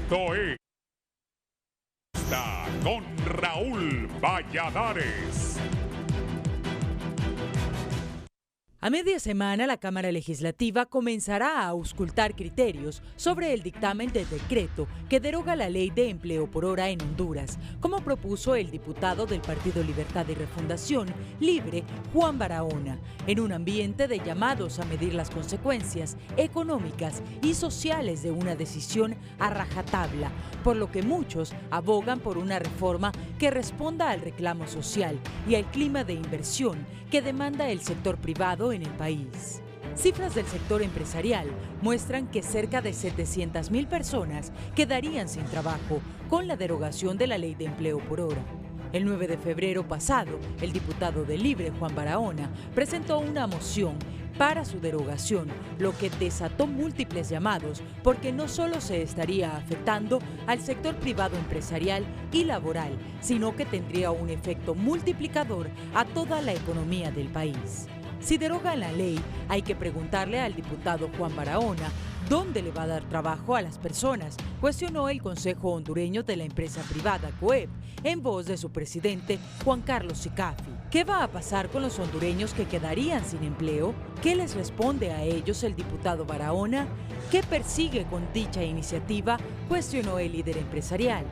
Esto es con Raúl Valladares. A media semana, la Cámara Legislativa comenzará a auscultar criterios sobre el dictamen de decreto que deroga la Ley de Empleo por Hora en Honduras, como propuso el diputado del Partido Libertad y Refundación, Libre, Juan Barahona, en un ambiente de llamados a medir las consecuencias económicas y sociales de una decisión a rajatabla, por lo que muchos abogan por una reforma que responda al reclamo social y al clima de inversión que demanda el sector privado en el país. Cifras del sector empresarial muestran que cerca de 700,000 personas quedarían sin trabajo con la derogación de la Ley de Empleo por Hora. El 9 de febrero pasado, el diputado de Libre, Juan Barahona, presentó una moción para su derogación, lo que desató múltiples llamados porque no solo se estaría afectando al sector privado empresarial y laboral, sino que tendría un efecto multiplicador a toda la economía del país. Si derogan la ley, hay que preguntarle al diputado Juan Barahona dónde le va a dar trabajo a las personas, cuestionó el Consejo Hondureño de la empresa privada COEP, en voz de su presidente Juan Carlos Sicafi. ¿Qué va a pasar con los hondureños que quedarían sin empleo? ¿Qué les responde a ellos el diputado Barahona? ¿Qué persigue con dicha iniciativa?, cuestionó el líder empresarial.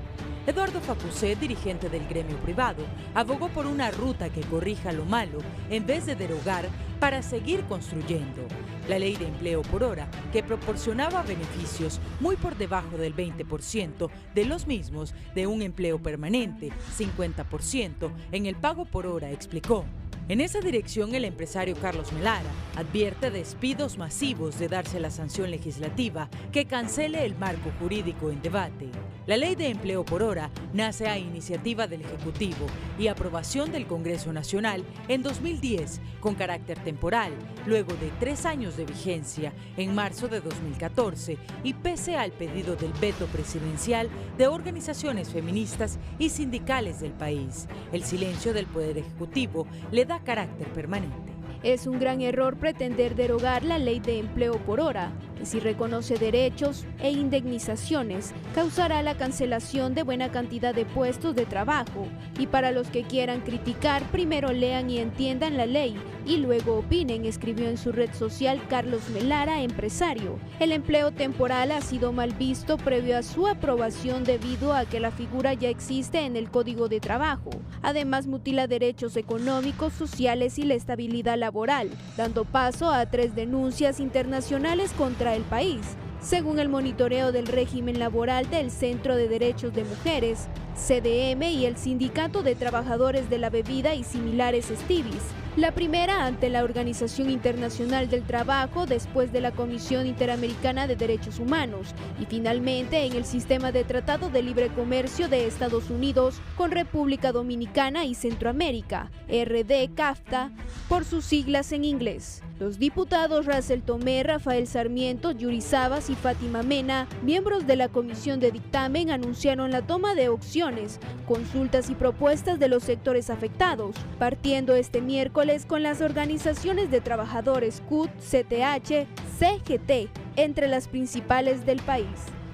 Eduardo Facusé, dirigente del gremio privado, abogó por una ruta que corrija lo malo en vez de derogar para seguir construyendo. La Ley de Empleo por Hora, que proporcionaba beneficios muy por debajo del 20% de los mismos de un empleo permanente, 50% en el pago por hora, explicó. En esa dirección, el empresario Carlos Melara advierte despidos masivos de darse la sanción legislativa que cancele el marco jurídico en debate. La Ley de Empleo por Hora nace a iniciativa del Ejecutivo y aprobación del Congreso Nacional en 2010 con carácter temporal, luego de 3 años de vigencia en marzo de 2014 y pese al pedido del veto presidencial de organizaciones feministas y sindicales del país. El silencio del Poder Ejecutivo le da carácter permanente. Es un gran error pretender derogar la Ley de Empleo por Hora, que si reconoce derechos e indemnizaciones, causará la cancelación de buena cantidad de puestos de trabajo. Y para los que quieran criticar, primero lean y entiendan la ley y luego opinen, escribió en su red social Carlos Melara, empresario. El empleo temporal ha sido mal visto previo a su aprobación debido a que la figura ya existe en el Código de Trabajo. Además, mutila derechos económicos, sociales y la estabilidad laboral, dando paso a 3 denuncias internacionales contra el país, según el monitoreo del régimen laboral del Centro de Derechos de Mujeres, CDM, y el Sindicato de Trabajadores de la Bebida y similares Estivis. La primera ante la Organización Internacional del Trabajo, después de la Comisión Interamericana de Derechos Humanos y finalmente en el Sistema de Tratado de Libre Comercio de Estados Unidos con República Dominicana y Centroamérica, RD-CAFTA, por sus siglas en inglés. Los diputados Russell Tomé, Rafael Sarmiento, Yuri Sabas y Fátima Mena, miembros de la Comisión de Dictamen, anunciaron la toma de opciones, consultas y propuestas de los sectores afectados, partiendo este miércoles con las organizaciones de trabajadores CUT, CTH, CGT, entre las principales del país.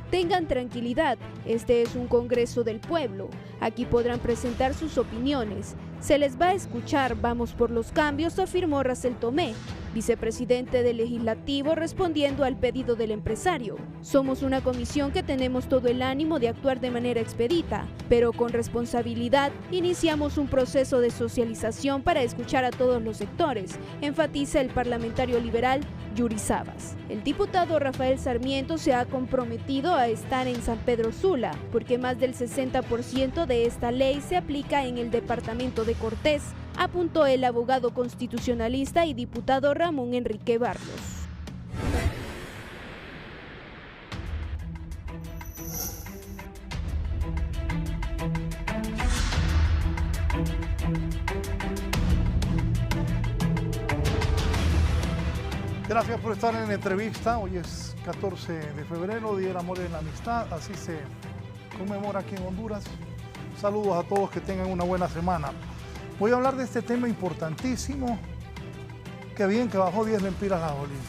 Tengan tranquilidad, este es un Congreso del Pueblo. Aquí podrán presentar sus opiniones. Se les va a escuchar, vamos por los cambios, afirmó Russell Tomé, vicepresidente del Legislativo, respondiendo al pedido del empresario. Somos una comisión que tenemos todo el ánimo de actuar de manera expedita, pero con responsabilidad iniciamos un proceso de socialización para escuchar a todos los sectores, enfatiza el parlamentario liberal Yuri Sabas. El diputado Rafael Sarmiento se ha comprometido a estar en San Pedro Sula, porque más del 60% de esta ley se aplica en el departamento de Cortés, apuntó el abogado constitucionalista y diputado Ramón Enrique Barrios. Gracias por estar en la entrevista. Hoy es 14 de febrero, Día del Amor y la Amistad, así se conmemora aquí en Honduras. Saludos a todos, que tengan una buena semana. Voy a hablar de este tema importantísimo. Qué bien que bajó 10 lempiras la gasolina.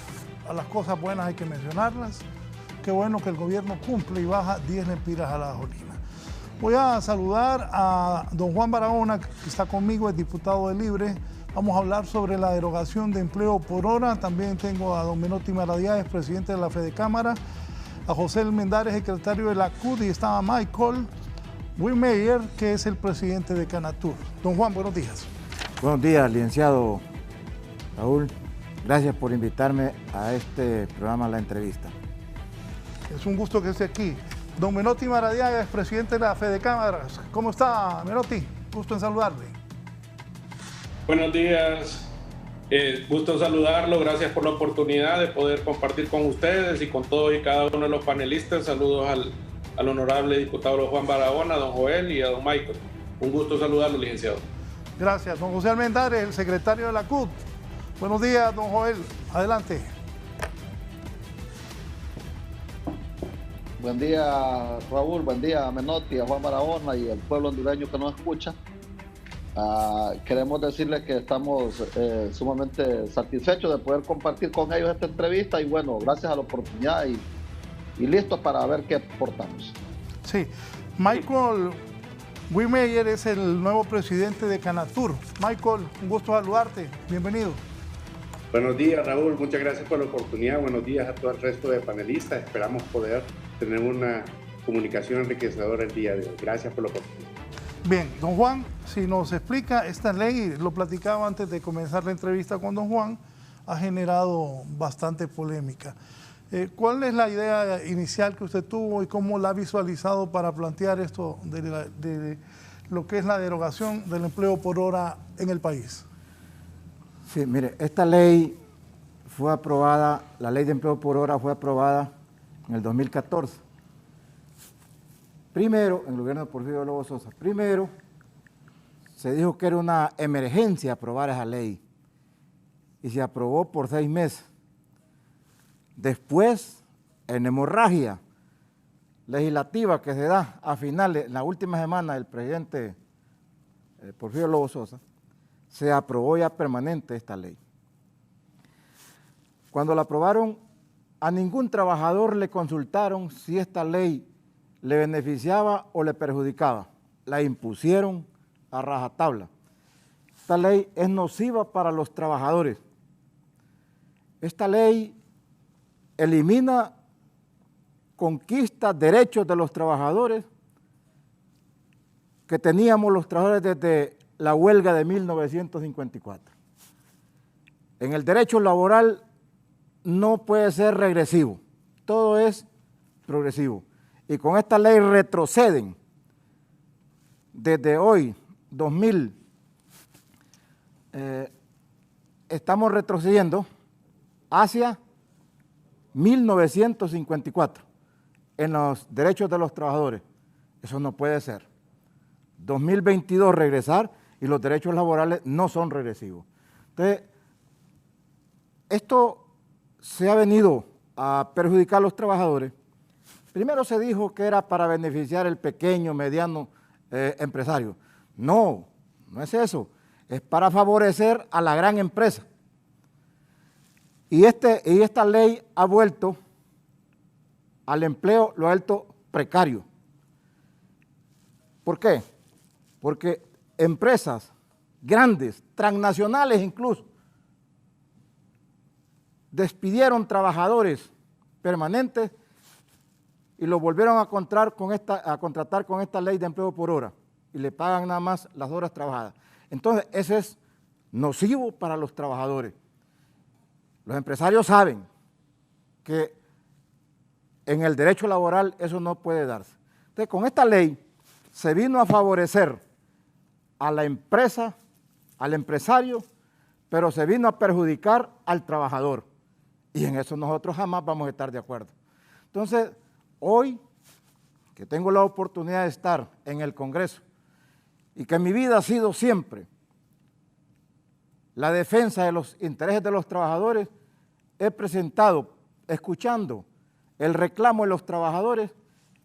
A las cosas buenas hay que mencionarlas. Qué bueno que el gobierno cumple y baja 10 lempiras a la gasolina. Voy a saludar a don Juan Barahona, que está conmigo, es diputado de Libre. Vamos a hablar sobre la derogación de empleo por hora. También tengo a don Menotti Maradiaga, presidente de la Fedecámara, a José Almendares, secretario de la CUD, y estaba Michael Wimeyer, que es el presidente de Canatur. Don Juan, buenos días. Buenos días, licenciado Raúl. Gracias por invitarme a este programa, La Entrevista. Es un gusto que esté aquí. Don Menotti Maradiaga, es presidente de la Fedecámaras. ¿Cómo está, Menotti? Gusto en saludarle. Buenos días, gusto saludarlo, gracias por la oportunidad de poder compartir con ustedes y con todos y cada uno de los panelistas. Saludos al honorable diputado Juan Barahona, a don Joel y a don Michael. Un gusto saludarlo, licenciado. Gracias. Don José Almendares, el secretario de la CUT. Buenos días, don Joel. Adelante. Buen día, Raúl. Buen día, Menotti, a Juan Barahona y al pueblo hondureño que nos escucha. Queremos decirles que estamos sumamente satisfechos de poder compartir con ellos esta entrevista y bueno, gracias a la oportunidad y listos para ver qué aportamos. Sí, Michael Wimeyer es el nuevo presidente de Canatur. Michael, un gusto saludarte, bienvenido. Buenos días, Raúl, muchas gracias por la oportunidad. Buenos días a todo el resto de panelistas. Esperamos poder tener una comunicación enriquecedora el día de hoy. Gracias por la oportunidad. Bien, don Juan, si nos explica esta ley, lo platicaba antes de comenzar la entrevista con don Juan, ha generado bastante polémica. ¿Cuál es la idea inicial que usted tuvo y cómo la ha visualizado para plantear esto de lo que es la derogación del empleo por hora en el país? Sí, mire, esta ley fue aprobada, la ley de empleo por hora fue aprobada en el 2014. Primero, en el gobierno de Porfirio Lobo Sosa, primero se dijo que era una emergencia aprobar esa ley y se aprobó por 6 meses. Después, en hemorragia legislativa que se da a finales, en la última semana del presidente Porfirio Lobo Sosa, se aprobó ya permanente esta ley. Cuando la aprobaron, a ningún trabajador le consultaron si esta ley le beneficiaba o le perjudicaba. La impusieron a rajatabla. Esta ley es nociva para los trabajadores. Esta ley elimina conquistas, derechos de los trabajadores que teníamos los trabajadores desde la huelga de 1954. En el derecho laboral no puede ser regresivo, todo es progresivo. Y con esta ley retroceden desde hoy, 2000, estamos retrocediendo hacia 1954 en los derechos de los trabajadores. Eso no puede ser. 2022 regresar y los derechos laborales no son regresivos. Entonces, esto se ha venido a perjudicar a los trabajadores. Primero se dijo que era para beneficiar el pequeño, mediano empresario. No, no es eso. Es para favorecer a la gran empresa. Y esta ley ha vuelto al empleo, lo ha vuelto precario. ¿Por qué? Porque empresas grandes, transnacionales incluso, despidieron trabajadores permanentes y lo volvieron a contratar con esta ley de empleo por hora y le pagan nada más las horas trabajadas. Entonces, eso es nocivo para los trabajadores. Los empresarios saben que en el derecho laboral eso no puede darse. Entonces, con esta ley se vino a favorecer a la empresa, al empresario, pero se vino a perjudicar al trabajador. Y en eso nosotros jamás vamos a estar de acuerdo. Entonces, hoy que tengo la oportunidad de estar en el Congreso y que mi vida ha sido siempre la defensa de los intereses de los trabajadores, he presentado, escuchando el reclamo de los trabajadores,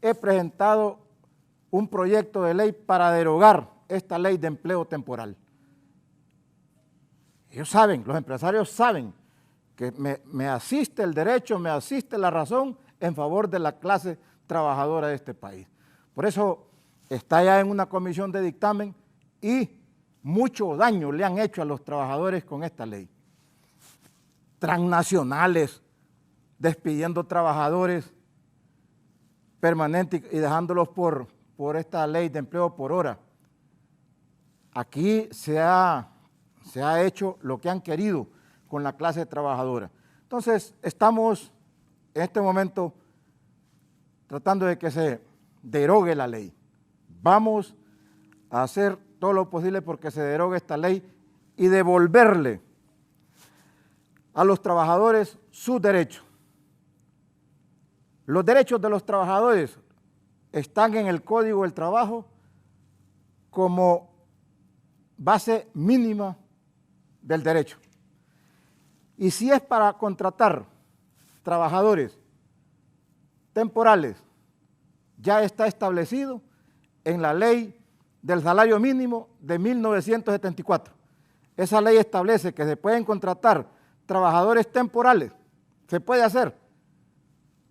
he presentado un proyecto de ley para derogar esta ley de empleo temporal. Ellos saben, los empresarios saben que me asiste el derecho, me asiste la razón en favor de la clase trabajadora de este país. Por eso está ya en una comisión de dictamen y mucho daño le han hecho a los trabajadores con esta ley. Transnacionales, despidiendo trabajadores permanentes y dejándolos por esta ley de empleo por hora. Aquí se ha hecho lo que han querido con la clase trabajadora. Entonces, estamos en este momento tratando de que se derogue la ley. Vamos a hacer todo lo posible porque se derogue esta ley y devolverle a los trabajadores sus derechos. Los derechos de los trabajadores están en el Código del Trabajo como base mínima del derecho. Y si es para contratar trabajadores temporales, ya está establecido en la ley del salario mínimo de 1974. Esa ley establece que se pueden contratar trabajadores temporales, se puede hacer.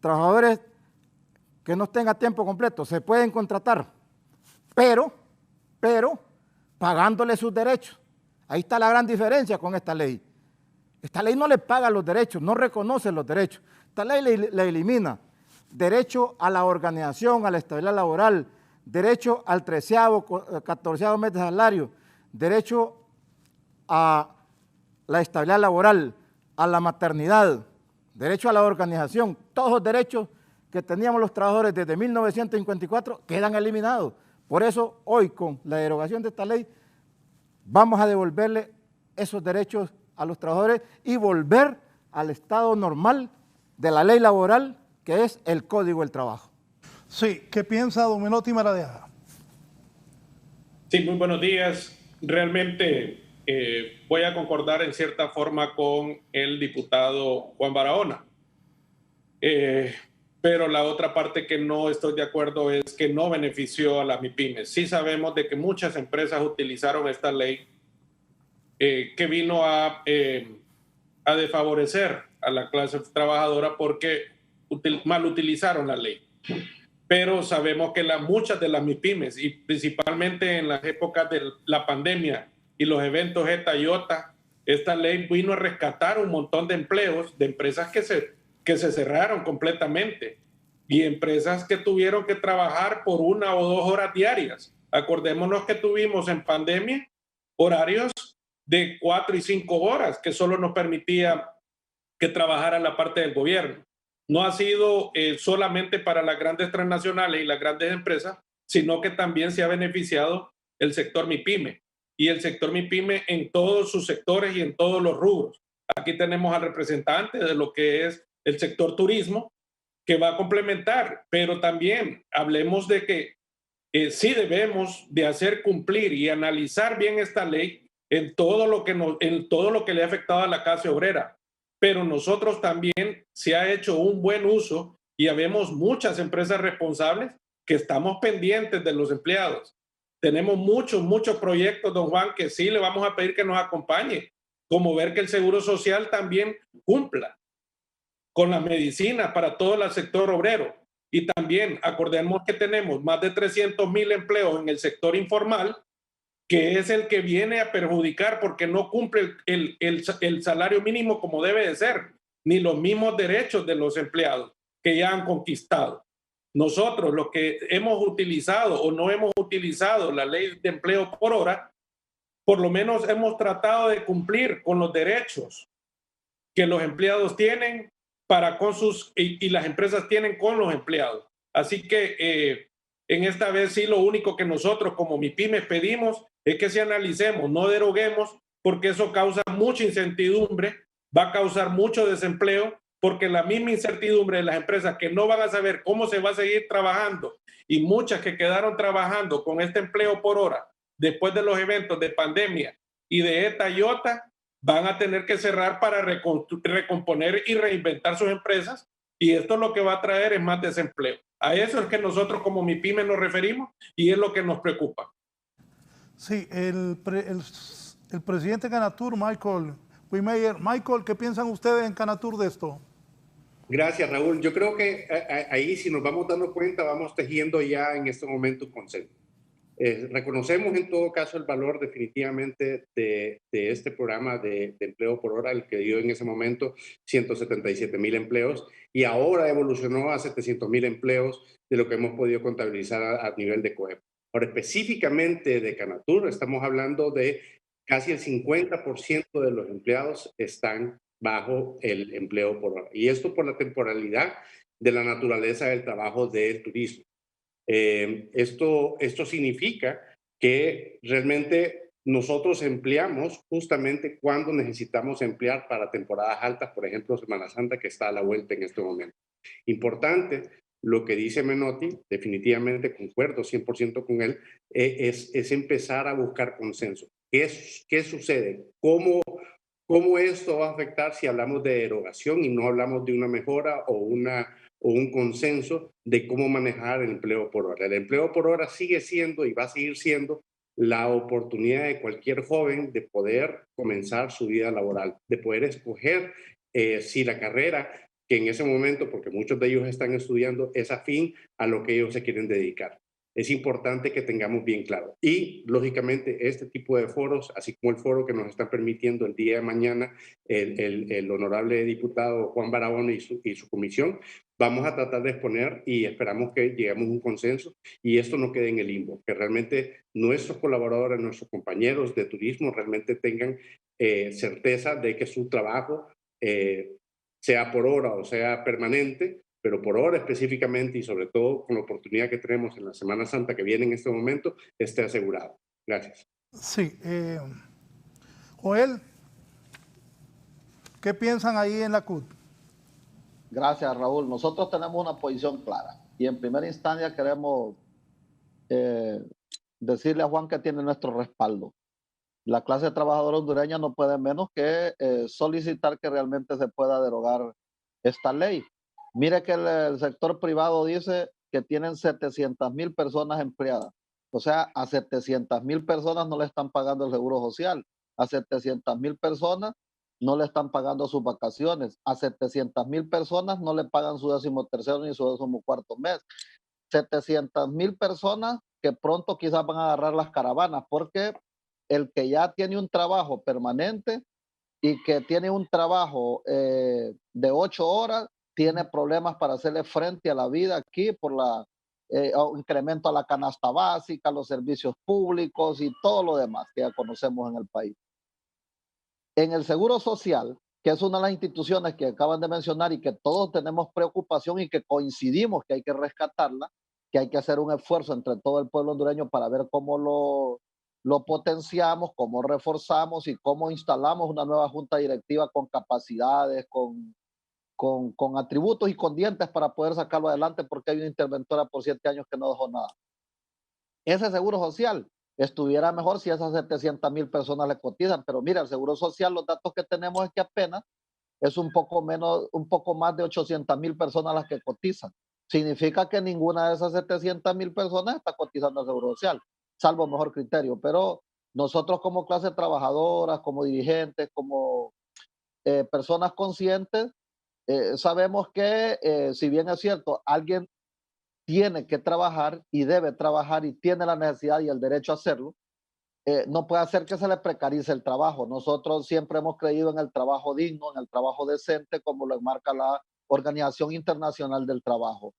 Trabajadores que no estén a tiempo completo, se pueden contratar, pero pagándole sus derechos. Ahí está la gran diferencia con esta ley. Esta ley no le paga los derechos, no reconoce los derechos. Esta ley le elimina derecho a la organización, a la estabilidad laboral, derecho al 13º, 14º mes de salario, derecho a la estabilidad laboral, a la maternidad, derecho a la organización. Todos los derechos que teníamos los trabajadores desde 1954 quedan eliminados. Por eso hoy, con la derogación de esta ley, vamos a devolverle esos derechos a los trabajadores y volver al estado normal de la ley laboral, que es el Código del Trabajo. Sí, ¿qué piensa don Menotti Maradeaga? Sí, muy buenos días. Realmente voy a concordar en cierta forma con el diputado Juan Barahona. Pero la otra parte que no estoy de acuerdo es que no benefició a las MIPYMES. Sí sabemos de que muchas empresas utilizaron esta ley que vino a desfavorecer a la clase trabajadora porque mal utilizaron la ley. Pero sabemos que muchas de las MIPYMES, y principalmente en las épocas de la pandemia y los eventos ETA y OTA, esta ley vino a rescatar un montón de empleos de empresas que se cerraron completamente y empresas que tuvieron que trabajar por 1 o 2 horas diarias. Acordémonos que tuvimos en pandemia horarios de 4 y 5 horas que solo nos permitía que trabajara la parte del gobierno. No ha sido solamente para las grandes transnacionales y las grandes empresas, sino que también se ha beneficiado el sector MIPYME y el sector MIPYME en todos sus sectores y en todos los rubros. Aquí tenemos al representante de lo que es el sector turismo, que va a complementar, pero también hablemos de que sí debemos de hacer cumplir y analizar bien esta ley en todo lo que le ha afectado a la clase obrera. Pero nosotros también se ha hecho un buen uso y habemos muchas empresas responsables que estamos pendientes de los empleados. Tenemos muchos proyectos, don Juan, que sí le vamos a pedir que nos acompañe, como ver que el Seguro Social también cumpla con las medicinas para todo el sector obrero. Y también acordemos que tenemos más de 300,000 empleos en el sector informal, que es el que viene a perjudicar porque no cumple el salario mínimo como debe de ser, ni los mismos derechos de los empleados que ya han conquistado. Nosotros, los que hemos utilizado o no hemos utilizado la ley de empleo por hora, por lo menos hemos tratado de cumplir con los derechos que los empleados tienen para con y las empresas tienen con los empleados. Así que en esta vez sí, lo único que nosotros como MIPYMES pedimos es que si analicemos, no deroguemos, porque eso causa mucha incertidumbre, va a causar mucho desempleo, porque la misma incertidumbre de las empresas que no van a saber cómo se va a seguir trabajando y muchas que quedaron trabajando con este empleo por hora después de los eventos de pandemia y de ETA y OTA, van a tener que cerrar para recomponer y reinventar sus empresas, y esto lo que va a traer es más desempleo. A eso es que nosotros como MIPYME nos referimos y es lo que nos preocupa. Sí, el presidente de Canatur, Michael Wimeyer. Michael, ¿qué piensan ustedes en Canatur de esto? Gracias, Raúl. Yo creo que ahí, si nos vamos dando cuenta, vamos tejiendo ya en este momento un consenso. Reconocemos en todo caso el valor definitivamente de este programa de empleo por hora, el que dio en ese momento 177,000 empleos y ahora evolucionó a 700,000 empleos de lo que hemos podido contabilizar a nivel de COEP. Ahora, específicamente de Canatur, estamos hablando de casi el 50% de los empleados están bajo el empleo por hora. Y esto por la temporalidad de la naturaleza del trabajo del turismo. Esto significa que realmente nosotros empleamos justamente cuando necesitamos emplear para temporadas altas, por ejemplo, Semana Santa, que está a la vuelta en este momento. Importante, lo que dice Menotti, definitivamente concuerdo 100% con él, es empezar a buscar consenso. ¿Qué sucede? ¿Cómo esto va a afectar si hablamos de derogación y no hablamos de una mejora o un consenso de cómo manejar el empleo por hora? El empleo por hora sigue siendo y va a seguir siendo la oportunidad de cualquier joven de poder comenzar su vida laboral, de poder escoger si la carrera que en ese momento, porque muchos de ellos están estudiando, es afín a lo que ellos se quieren dedicar. Es importante que tengamos bien claro. Y, lógicamente, este tipo de foros, así como el foro que nos está permitiendo el día de mañana el honorable diputado Juan Barahona y su comisión, vamos a tratar de exponer y esperamos que lleguemos a un consenso y esto no quede en el limbo, que realmente nuestros colaboradores, nuestros compañeros de turismo realmente tengan certeza de que su trabajo, sea por hora o sea permanente, pero por hora específicamente y sobre todo con la oportunidad que tenemos en la Semana Santa que viene en este momento, esté asegurado. Gracias. Sí. Joel, ¿qué piensan ahí en la CUT? Gracias, Raúl. Nosotros tenemos una posición clara y en primera instancia queremos decirle a Juan que tiene nuestro respaldo. La clase trabajadora hondureña no puede menos que solicitar que realmente se pueda derogar esta ley. Mire que el sector privado dice que tienen 700,000 personas empleadas. O sea, a 700,000 personas no le están pagando el seguro social. A 700,000 personas no le están pagando sus vacaciones. A 700,000 personas no le pagan su 13º ni su 14º mes. 700,000 personas que pronto quizás van a agarrar las caravanas, porque el que ya tiene un trabajo permanente y que tiene un trabajo de 8 horas, tiene problemas para hacerle frente a la vida aquí por incremento a la canasta básica, los servicios públicos y todo lo demás que ya conocemos en el país. En el Seguro Social, que es una de las instituciones que acaban de mencionar y que todos tenemos preocupación y que coincidimos que hay que rescatarla, que hay que hacer un esfuerzo entre todo el pueblo hondureño para ver cómo lo potenciamos, cómo reforzamos y cómo instalamos una nueva junta directiva con capacidades, con atributos y con dientes para poder sacarlo adelante, porque hay una interventora por 7 años que no dejó nada. Ese Seguro Social estuviera mejor si esas 700,000 personas le cotizan, pero mira, el Seguro Social, los datos que tenemos es que apenas es un poco más de 800,000 personas las que cotizan. Significa que ninguna de esas 700,000 personas está cotizando al Seguro Social, salvo mejor criterio. Pero nosotros como clase trabajadora, como dirigentes, como personas conscientes, sabemos que si bien es cierto, alguien tiene que trabajar y debe trabajar y tiene la necesidad y el derecho a hacerlo, no puede hacer que se le precarice el trabajo. Nosotros siempre hemos creído en el trabajo digno, en el trabajo decente, como lo enmarca la Organización Internacional del Trabajo.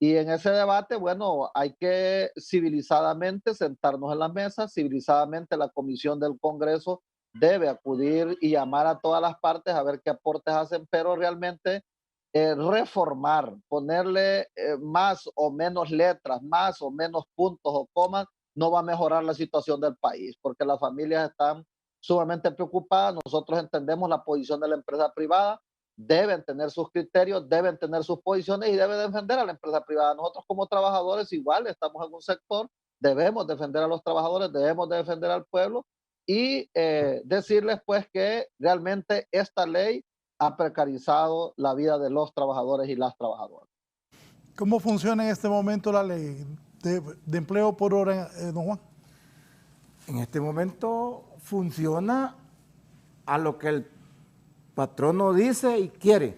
Y en ese debate, bueno, hay que civilizadamente sentarnos en la mesa, civilizadamente la Comisión del Congreso debe acudir y llamar a todas las partes a ver qué aportes hacen, pero realmente reformar, ponerle más o menos letras, más o menos puntos o comas, no va a mejorar la situación del país, porque las familias están sumamente preocupadas. Nosotros entendemos la posición de la empresa privada, deben tener sus criterios, deben tener sus posiciones y deben defender a la empresa privada. Nosotros como trabajadores igual estamos en un sector, debemos defender a los trabajadores, debemos de defender al pueblo y decirles pues que realmente esta ley ha precarizado la vida de los trabajadores y las trabajadoras. ¿Cómo funciona en este momento la ley de empleo por hora, don Juan? En este momento funciona a lo que el patrono dice y quiere.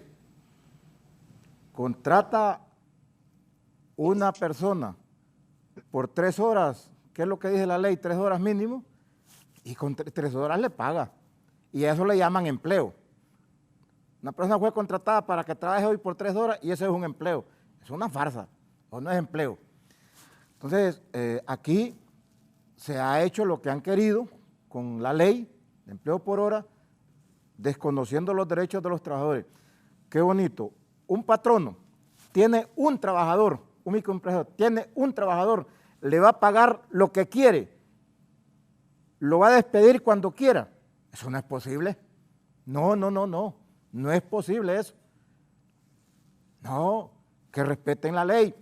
contrata una persona por 3 horas, ¿qué es lo que dice la ley? 3 horas mínimo, y con 3 horas le paga. Y a eso le llaman empleo. Una persona fue contratada para que trabaje hoy por 3 horas y ese es un empleo. Es una farsa, o no es empleo. Entonces, aquí se ha hecho lo que han querido con la ley de empleo por hora, desconociendo los derechos de los trabajadores. Qué bonito. Un patrono tiene un trabajador, un microempresario, tiene un trabajador, le va a pagar lo que quiere, lo va a despedir cuando quiera. Eso no es posible. No es posible eso. No, que respeten la ley.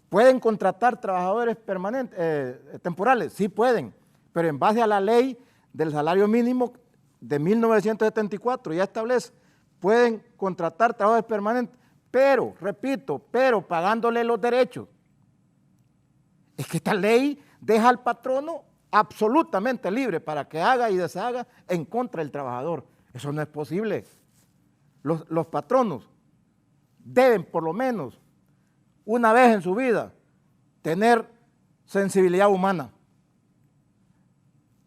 ¿Pueden contratar trabajadores permanentes, temporales? Sí pueden, pero en base a la ley del salario mínimo de 1974 ya establece, pueden contratar trabajadores permanentes, pero, repito, pero pagándole los derechos. Es que esta ley deja al patrono absolutamente libre para que haga y deshaga en contra del trabajador. Eso no es posible. Los patronos deben por lo menos una vez en su vida tener sensibilidad humana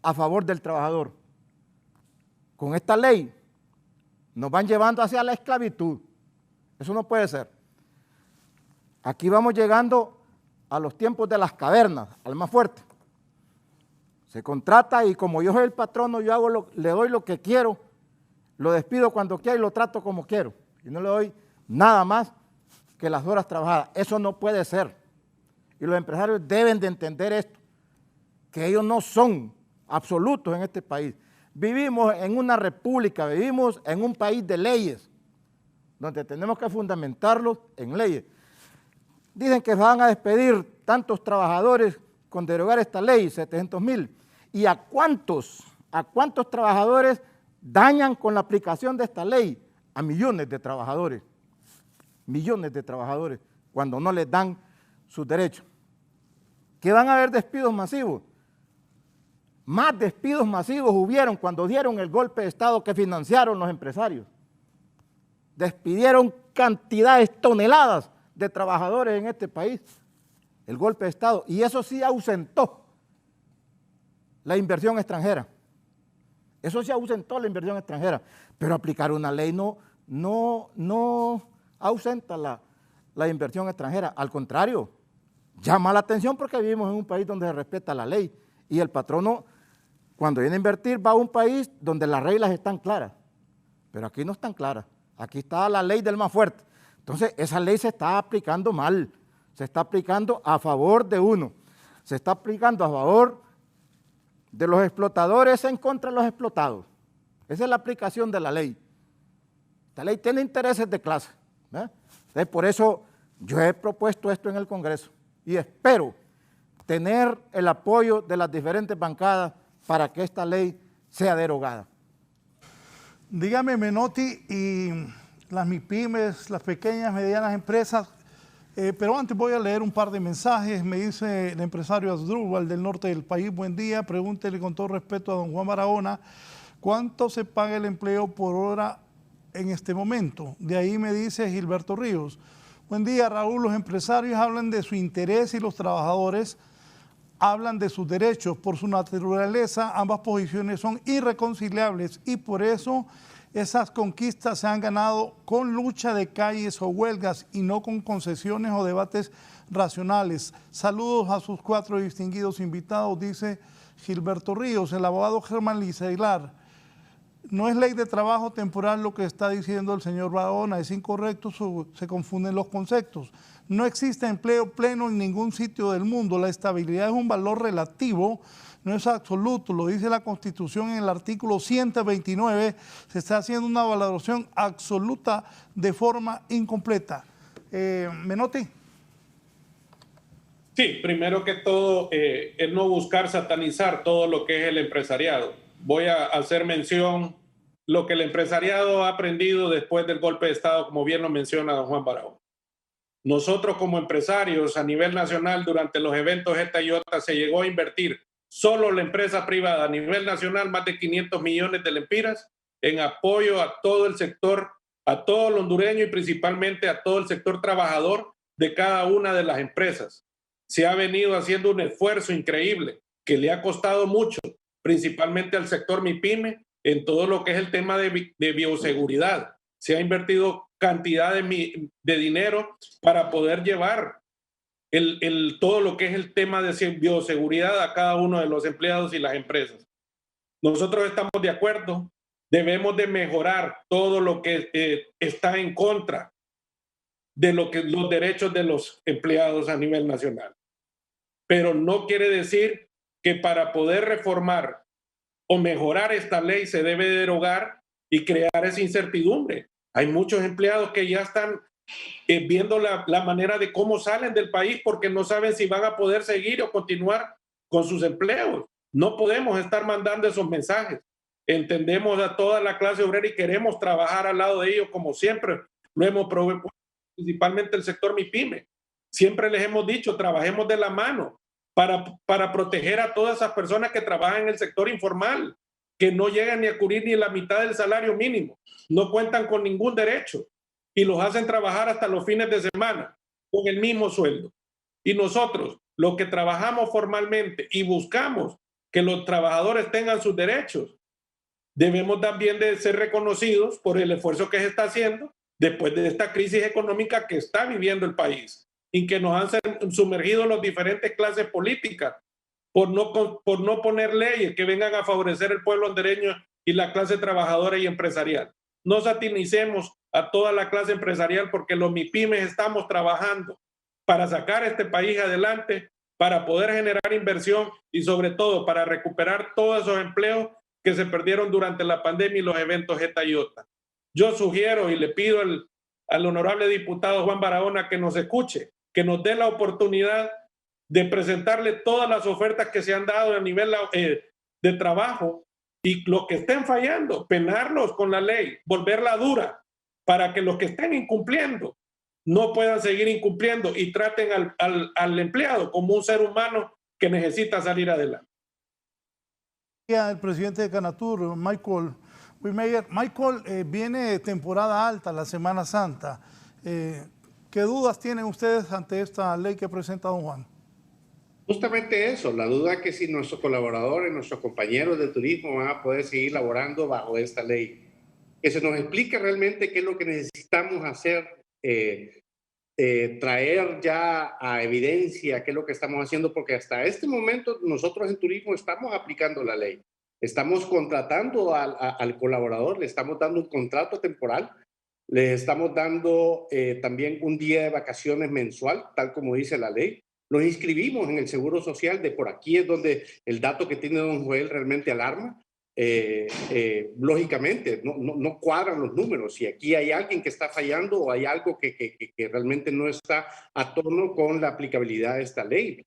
a favor del trabajador. Con esta ley nos van llevando hacia la esclavitud. Eso no puede ser. Aquí vamos llegando a los tiempos de las cavernas, al más fuerte. Se contrata y como yo soy el patrono, yo le doy lo que quiero, lo despido cuando quiero y lo trato como quiero. Y no le doy nada más que las horas trabajadas. Eso no puede ser. Y los empresarios deben de entender esto, que ellos no son absolutos en este país. Vivimos en una república, vivimos en un país de leyes, donde tenemos que fundamentarlos en leyes. Dicen que van a despedir tantos trabajadores con derogar esta ley, 700,000. ¿Y a cuántos trabajadores dañan con la aplicación de esta ley? A millones de trabajadores, cuando no les dan sus derechos. ¿Que van a haber despidos masivos? Más despidos masivos hubieron cuando dieron el golpe de Estado que financiaron los empresarios. Despidieron cantidades, toneladas de trabajadores en este país, el golpe de Estado, y eso sí ausentó la inversión extranjera. Eso sí ausentó la inversión extranjera, pero aplicar una ley no ausenta la inversión extranjera, al contrario, llama la atención porque vivimos en un país donde se respeta la ley y el patrono cuando viene a invertir va a un país donde las reglas están claras, pero aquí no están claras, aquí está la ley del más fuerte. Entonces esa ley se está aplicando mal, se está aplicando a favor de uno, se está aplicando a favor de los explotadores en contra de los explotados. Esa es la aplicación de la ley. Esta ley tiene intereses de clase. Entonces, por eso yo he propuesto esto en el Congreso y espero tener el apoyo de las diferentes bancadas para que esta ley sea derogada. Dígame, Menotti, y las MIPYMES, las pequeñas, medianas empresas, pero antes voy a leer un par de mensajes. Me dice el empresario Asdrúbal del norte del país, buen día, pregúntele con todo respeto a don Juan Barahona, ¿cuánto se paga el empleo por hora en este momento? De ahí me dice Gilberto Ríos, buen día Raúl, los empresarios hablan de su interés y los trabajadores hablan de sus derechos. Por su naturaleza, ambas posiciones son irreconciliables y por eso esas conquistas se han ganado con lucha de calles o huelgas y no con concesiones o debates racionales. Saludos a sus 4 distinguidos invitados, dice Gilberto Ríos. El abogado Germán Liza Aguilar, no es ley de trabajo temporal lo que está diciendo el señor Barahona, es incorrecto, se confunden los conceptos. No existe empleo pleno en ningún sitio del mundo, la estabilidad es un valor relativo, no es absoluto, lo dice la Constitución en el artículo 129, se está haciendo una valoración absoluta de forma incompleta. Menotti. Sí, primero que todo, el no buscar satanizar todo lo que es el empresariado. Voy a hacer mención lo que el empresariado ha aprendido después del golpe de Estado, como bien lo menciona don Juan Barahona. Nosotros como empresarios a nivel nacional durante los eventos ETA y OTA se llegó a invertir solo la empresa privada a nivel nacional más de 500 millones de lempiras en apoyo a todo el sector a todo el hondureño y principalmente a todo el sector trabajador de cada una de las empresas. Se ha venido haciendo un esfuerzo increíble que le ha costado mucho, principalmente al sector MIPYME, en todo lo que es el tema de bioseguridad. Se ha invertido cantidad de dinero para poder llevar todo lo que es el tema de bioseguridad a cada uno de los empleados y las empresas. Nosotros estamos de acuerdo, debemos de mejorar todo lo que está en contra de los derechos de los empleados a nivel nacional. Pero no quiere decir que para poder reformar o mejorar esta ley se debe derogar y crear esa incertidumbre. Hay muchos empleados que ya están viendo la manera de cómo salen del país porque no saben si van a poder seguir o continuar con sus empleos. No podemos estar mandando esos mensajes. Entendemos a toda la clase obrera y queremos trabajar al lado de ellos como siempre lo hemos propuesto, principalmente el sector MIPYME. Siempre les hemos dicho, trabajemos de la mano para proteger a todas esas personas que trabajan en el sector informal, que no llegan ni a cubrir ni la mitad del salario mínimo, no cuentan con ningún derecho y los hacen trabajar hasta los fines de semana con el mismo sueldo. Y nosotros, los que trabajamos formalmente y buscamos que los trabajadores tengan sus derechos, debemos también de ser reconocidos por el esfuerzo que se está haciendo después de esta crisis económica que está viviendo el país y que nos han sumergido las diferentes clases políticas por no poner leyes que vengan a favorecer el pueblo hondureño y la clase trabajadora y empresarial. No satinicemos a toda la clase empresarial porque los MIPYMES estamos trabajando para sacar este país adelante, para poder generar inversión y sobre todo para recuperar todos esos empleos que se perdieron durante la pandemia y los eventos ETA y OTA. Yo sugiero y le pido al honorable diputado Juan Barahona que nos escuche, que nos dé la oportunidad de presentarle todas las ofertas que se han dado a nivel de trabajo y los que estén fallando, penarlos con la ley, volverla dura para que los que estén incumpliendo no puedan seguir incumpliendo y traten al empleado como un ser humano que necesita salir adelante. El presidente de Canatur, Michael Wimeyer. Michael, viene temporada alta, la Semana Santa. ¿Qué dudas tienen ustedes ante esta ley que presenta don Juan? Justamente eso, la duda que si nuestros colaboradores, nuestros compañeros de turismo van a poder seguir laborando bajo esta ley. Que se nos explique realmente qué es lo que necesitamos hacer, traer ya a evidencia qué es lo que estamos haciendo, porque hasta este momento nosotros en turismo estamos aplicando la ley. Estamos contratando al colaborador, le estamos dando un contrato temporal, le estamos dando también un día de vacaciones mensual, tal como dice la ley. Los inscribimos en el Seguro Social, de por aquí es donde el dato que tiene don Joel realmente alarma. Lógicamente, no cuadran los números. Si aquí hay alguien que está fallando o hay algo que realmente no está a tono con la aplicabilidad de esta ley.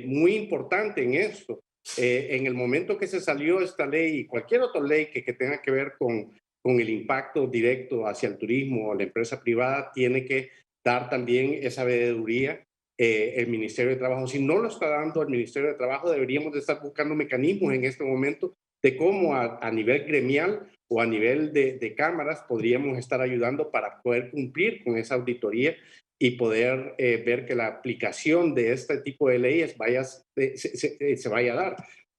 Muy importante en esto. En el momento que se salió esta ley y cualquier otra ley que tenga que ver con el impacto directo hacia el turismo o la empresa privada, tiene que dar también esa veeduría el Ministerio de Trabajo. Si no lo está dando el Ministerio de Trabajo, deberíamos de estar buscando mecanismos en este momento de cómo a nivel gremial o a nivel de cámaras podríamos estar ayudando para poder cumplir con esa auditoría y poder ver que la aplicación de este tipo de leyes se vaya a dar.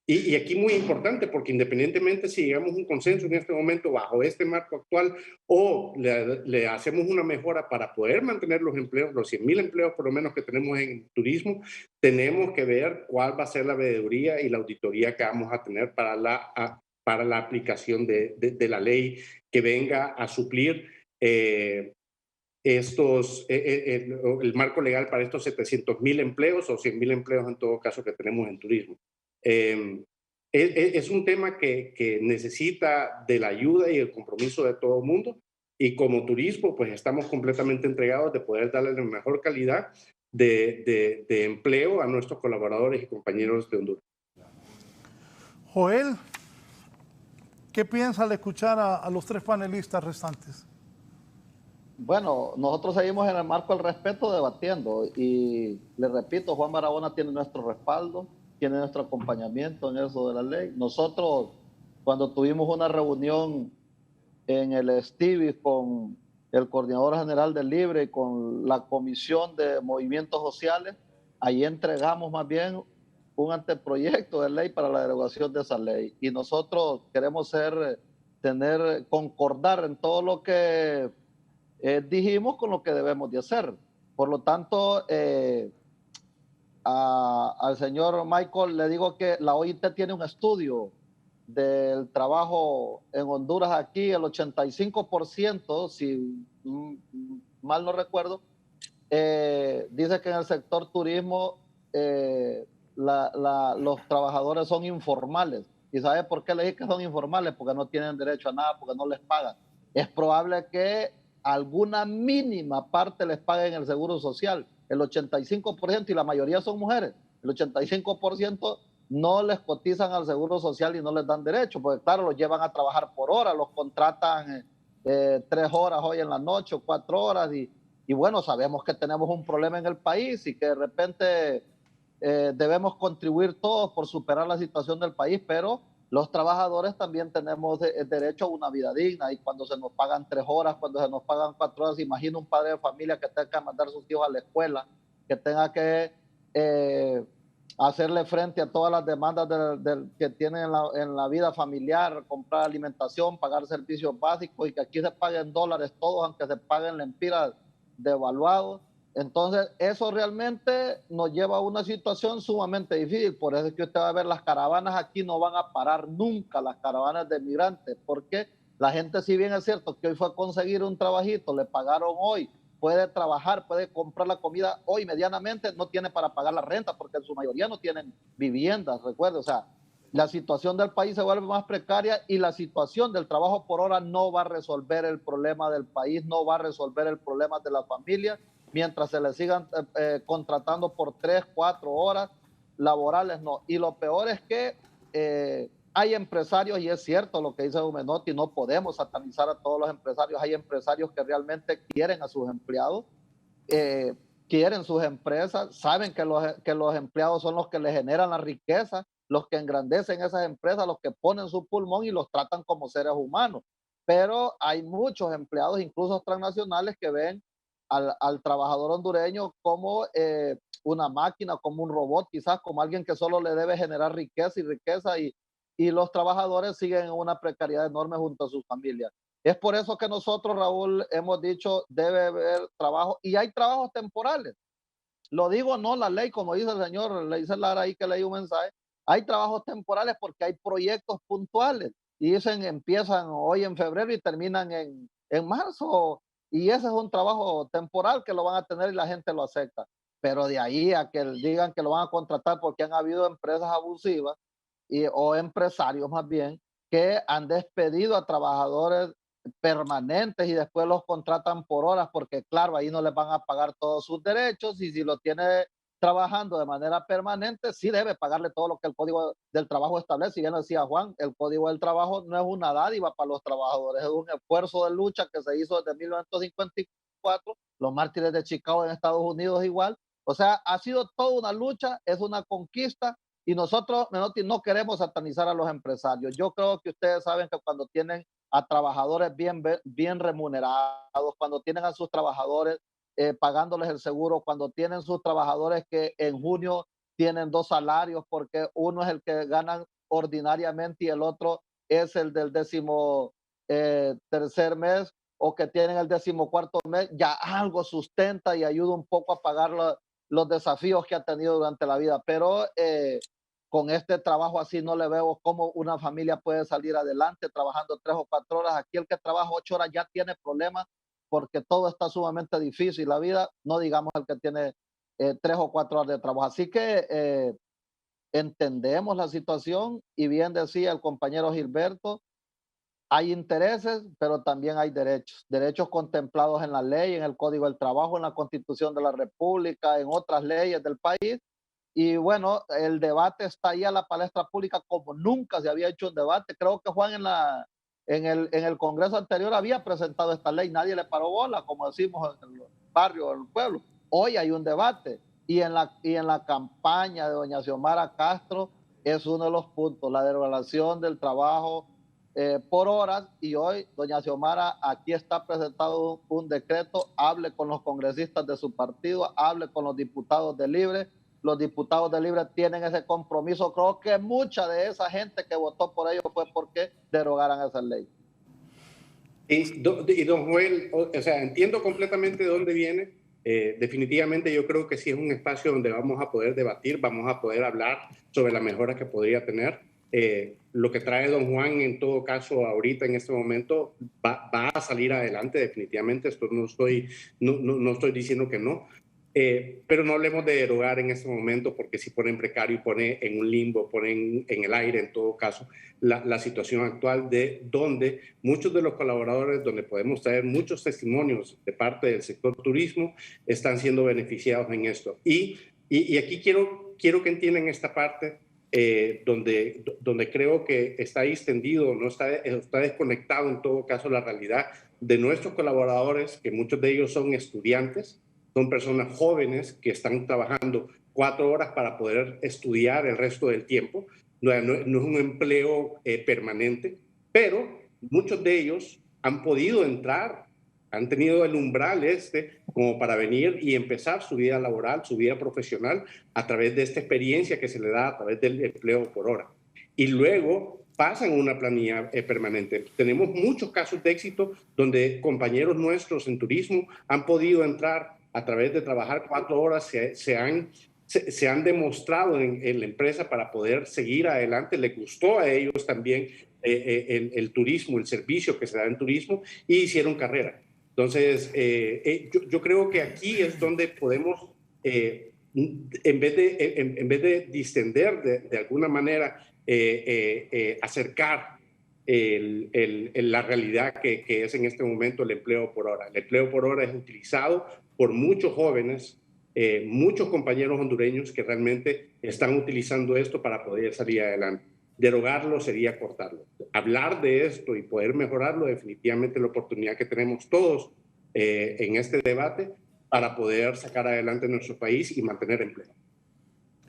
Y aquí muy importante, porque independientemente si llegamos a un consenso en este momento bajo este marco actual o le hacemos una mejora para poder mantener los empleos, los 100,000 empleos por lo menos que tenemos en turismo, tenemos que ver cuál va a ser la veeduría y la auditoría que vamos a tener para la aplicación de la ley que venga a suplir el marco legal para estos 700,000 empleos o 100,000 empleos en todo caso que tenemos en turismo. Es un tema que necesita de la ayuda y el compromiso de todo el mundo, y como turismo pues estamos completamente entregados de poder darle la mejor calidad de empleo a nuestros colaboradores y compañeros de Honduras. Joel, ¿qué piensa al escuchar a los tres panelistas restantes? Bueno, nosotros seguimos en el marco del respeto debatiendo y le repito, Juan Barahona tiene nuestro respaldo, tiene nuestro acompañamiento en eso de la ley. Nosotros, cuando tuvimos una reunión en el Stevie con el coordinador general del Libre y con la Comisión de Movimientos Sociales. Ahí entregamos más bien un anteproyecto de ley para la derogación de esa ley. Y nosotros queremos concordar en todo lo que dijimos con lo que debemos de hacer. Por lo tanto, al señor Michael le digo que la OIT tiene un estudio del trabajo en Honduras aquí, el 85%, si mal no recuerdo, dice que en el sector turismo los trabajadores son informales. ¿Y sabe por qué le dije que son informales? Porque no tienen derecho a nada, porque no les pagan. Es probable que alguna mínima parte les paguen el seguro social, el 85%, y la mayoría son mujeres. El 85% no les cotizan al seguro social y no les dan derecho, porque claro, los llevan a trabajar por hora, los contratan 3 horas hoy en la noche o 4 horas, y bueno, sabemos que tenemos un problema en el país y que de repente debemos contribuir todos por superar la situación del país, pero los trabajadores también tenemos derecho a una vida digna, y cuando se nos pagan 3 horas, cuando se nos pagan 4 horas, imagina un padre de familia que tenga que mandar a sus hijos a la escuela, que tenga que hacerle frente a todas las demandas que tienen en la vida familiar, comprar alimentación, pagar servicios básicos, y que aquí se paguen dólares todos, aunque se paguen lempiras devaluados. Entonces, eso realmente nos lleva a una situación sumamente difícil. Por eso es que usted va a ver las caravanas aquí no van a parar nunca, las caravanas de migrantes, porque la gente, si bien es cierto que hoy fue a conseguir un trabajito, le pagaron hoy, puede trabajar, puede comprar la comida hoy medianamente, no tiene para pagar la renta, porque en su mayoría no tienen viviendas, recuerde. O sea, la situación del país se vuelve más precaria, y la situación del trabajo por hora no va a resolver el problema del país, no va a resolver el problema de la familia, mientras se le sigan contratando por 3, 4 horas laborales, no. Y lo peor es que hay empresarios, y es cierto lo que dice Menotti, no podemos satanizar a todos los empresarios. Hay empresarios que realmente quieren a sus empleados, quieren sus empresas, saben que los empleados son los que le generan la riqueza, los que engrandecen esas empresas, los que ponen su pulmón y los tratan como seres humanos. Pero hay muchos empleados, incluso transnacionales, que ven al trabajador hondureño como una máquina, como un robot, quizás como alguien que solo le debe generar riqueza y riqueza, y los trabajadores siguen en una precariedad enorme junto a sus familias. Es por eso que nosotros, Raúl, hemos dicho debe haber trabajo, y hay trabajos temporales. Lo digo no la ley, como dice el señor, le dice Lara ahí que leí un mensaje. Hay trabajos temporales porque hay proyectos puntuales, y dicen empiezan hoy en febrero y terminan en marzo, y ese es un trabajo temporal que lo van a tener y la gente lo acepta. Pero de ahí a que digan que lo van a contratar, porque han habido empresas abusivas o empresarios más bien que han despedido a trabajadores permanentes y después los contratan por horas, porque claro, ahí no les van a pagar todos sus derechos, y si lo tiene trabajando de manera permanente, sí debe pagarle todo lo que el Código del Trabajo establece. Y ya lo decía Juan, el Código del Trabajo no es una dádiva para los trabajadores, es un esfuerzo de lucha que se hizo desde 1954, los mártires de Chicago en Estados Unidos igual. O sea, ha sido toda una lucha, es una conquista, y nosotros no queremos satanizar a los empresarios. Yo creo que ustedes saben que cuando tienen a trabajadores bien remunerados, cuando tienen a sus trabajadores pagándoles el seguro, cuando tienen sus trabajadores que en junio tienen 2 salarios, porque uno es el que ganan ordinariamente y el otro es el del 13º mes, o que tienen el 14º mes, ya algo sustenta y ayuda un poco a pagar los desafíos que ha tenido durante la vida. Pero con este trabajo así no le veo cómo una familia puede salir adelante trabajando 3 o 4 horas. Aquí el que trabaja 8 horas ya tiene problemas, porque todo está sumamente difícil la vida, no digamos el que tiene 3 o 4 horas de trabajo. Así que entendemos la situación, y bien decía el compañero Gilberto, hay intereses, pero también hay derechos contemplados en la ley, en el Código del Trabajo, en la Constitución de la República, en otras leyes del país. Y bueno, el debate está ahí a la palestra pública como nunca se había hecho un debate. Creo que Juan en el Congreso anterior había presentado esta ley, nadie le paró bola, como decimos en el barrio, en el pueblo. Hoy hay un debate, y en la campaña de doña Xiomara Castro es uno de los puntos, la derogación del trabajo por horas, y hoy doña Xiomara aquí está presentado un decreto. Hable con los congresistas de su partido, hable con los diputados de Libre. Los diputados de Libre tienen ese compromiso. Creo que mucha de esa gente que votó por ellos fue porque derogaran esa ley. Y don Joel, o sea, entiendo completamente de dónde viene. Definitivamente yo creo que sí es un espacio donde vamos a poder debatir, vamos a poder hablar sobre la mejora que podría tener. Lo que trae don Juan, en todo caso, ahorita en este momento, va a salir adelante definitivamente. Esto no estoy diciendo que no. Pero no hablemos de derogar en este momento, porque si pone en precario y pone en un limbo, pone en el aire, en todo caso, la situación actual de donde muchos de los colaboradores, donde podemos traer muchos testimonios de parte del sector turismo, están siendo beneficiados en esto. Y aquí quiero que entiendan esta parte donde creo que está ahí extendido, no está desconectado en todo caso la realidad de nuestros colaboradores, que muchos de ellos son estudiantes, son personas jóvenes que están trabajando 4 horas para poder estudiar el resto del tiempo. No es un empleo permanente, pero muchos de ellos han podido entrar, han tenido el umbral como para venir y empezar su vida laboral, su vida profesional a través de esta experiencia que se le da a través del empleo por hora. Y luego pasan una planilla permanente. Tenemos muchos casos de éxito donde compañeros nuestros en turismo han podido entrar a través de trabajar 4 horas, se han demostrado en la empresa para poder seguir adelante. Les gustó a ellos también el turismo, el servicio que se da en turismo, y hicieron carrera. Entonces, yo creo que aquí es donde podemos, en vez de distender de alguna manera, acercar la realidad que es en este momento el empleo por hora. El empleo por hora es utilizado por muchos jóvenes, muchos compañeros hondureños que realmente están utilizando esto para poder salir adelante. Derogarlo sería cortarlo. Hablar de esto y poder mejorarlo, definitivamente la oportunidad que tenemos todos en este debate para poder sacar adelante nuestro país y mantener empleo.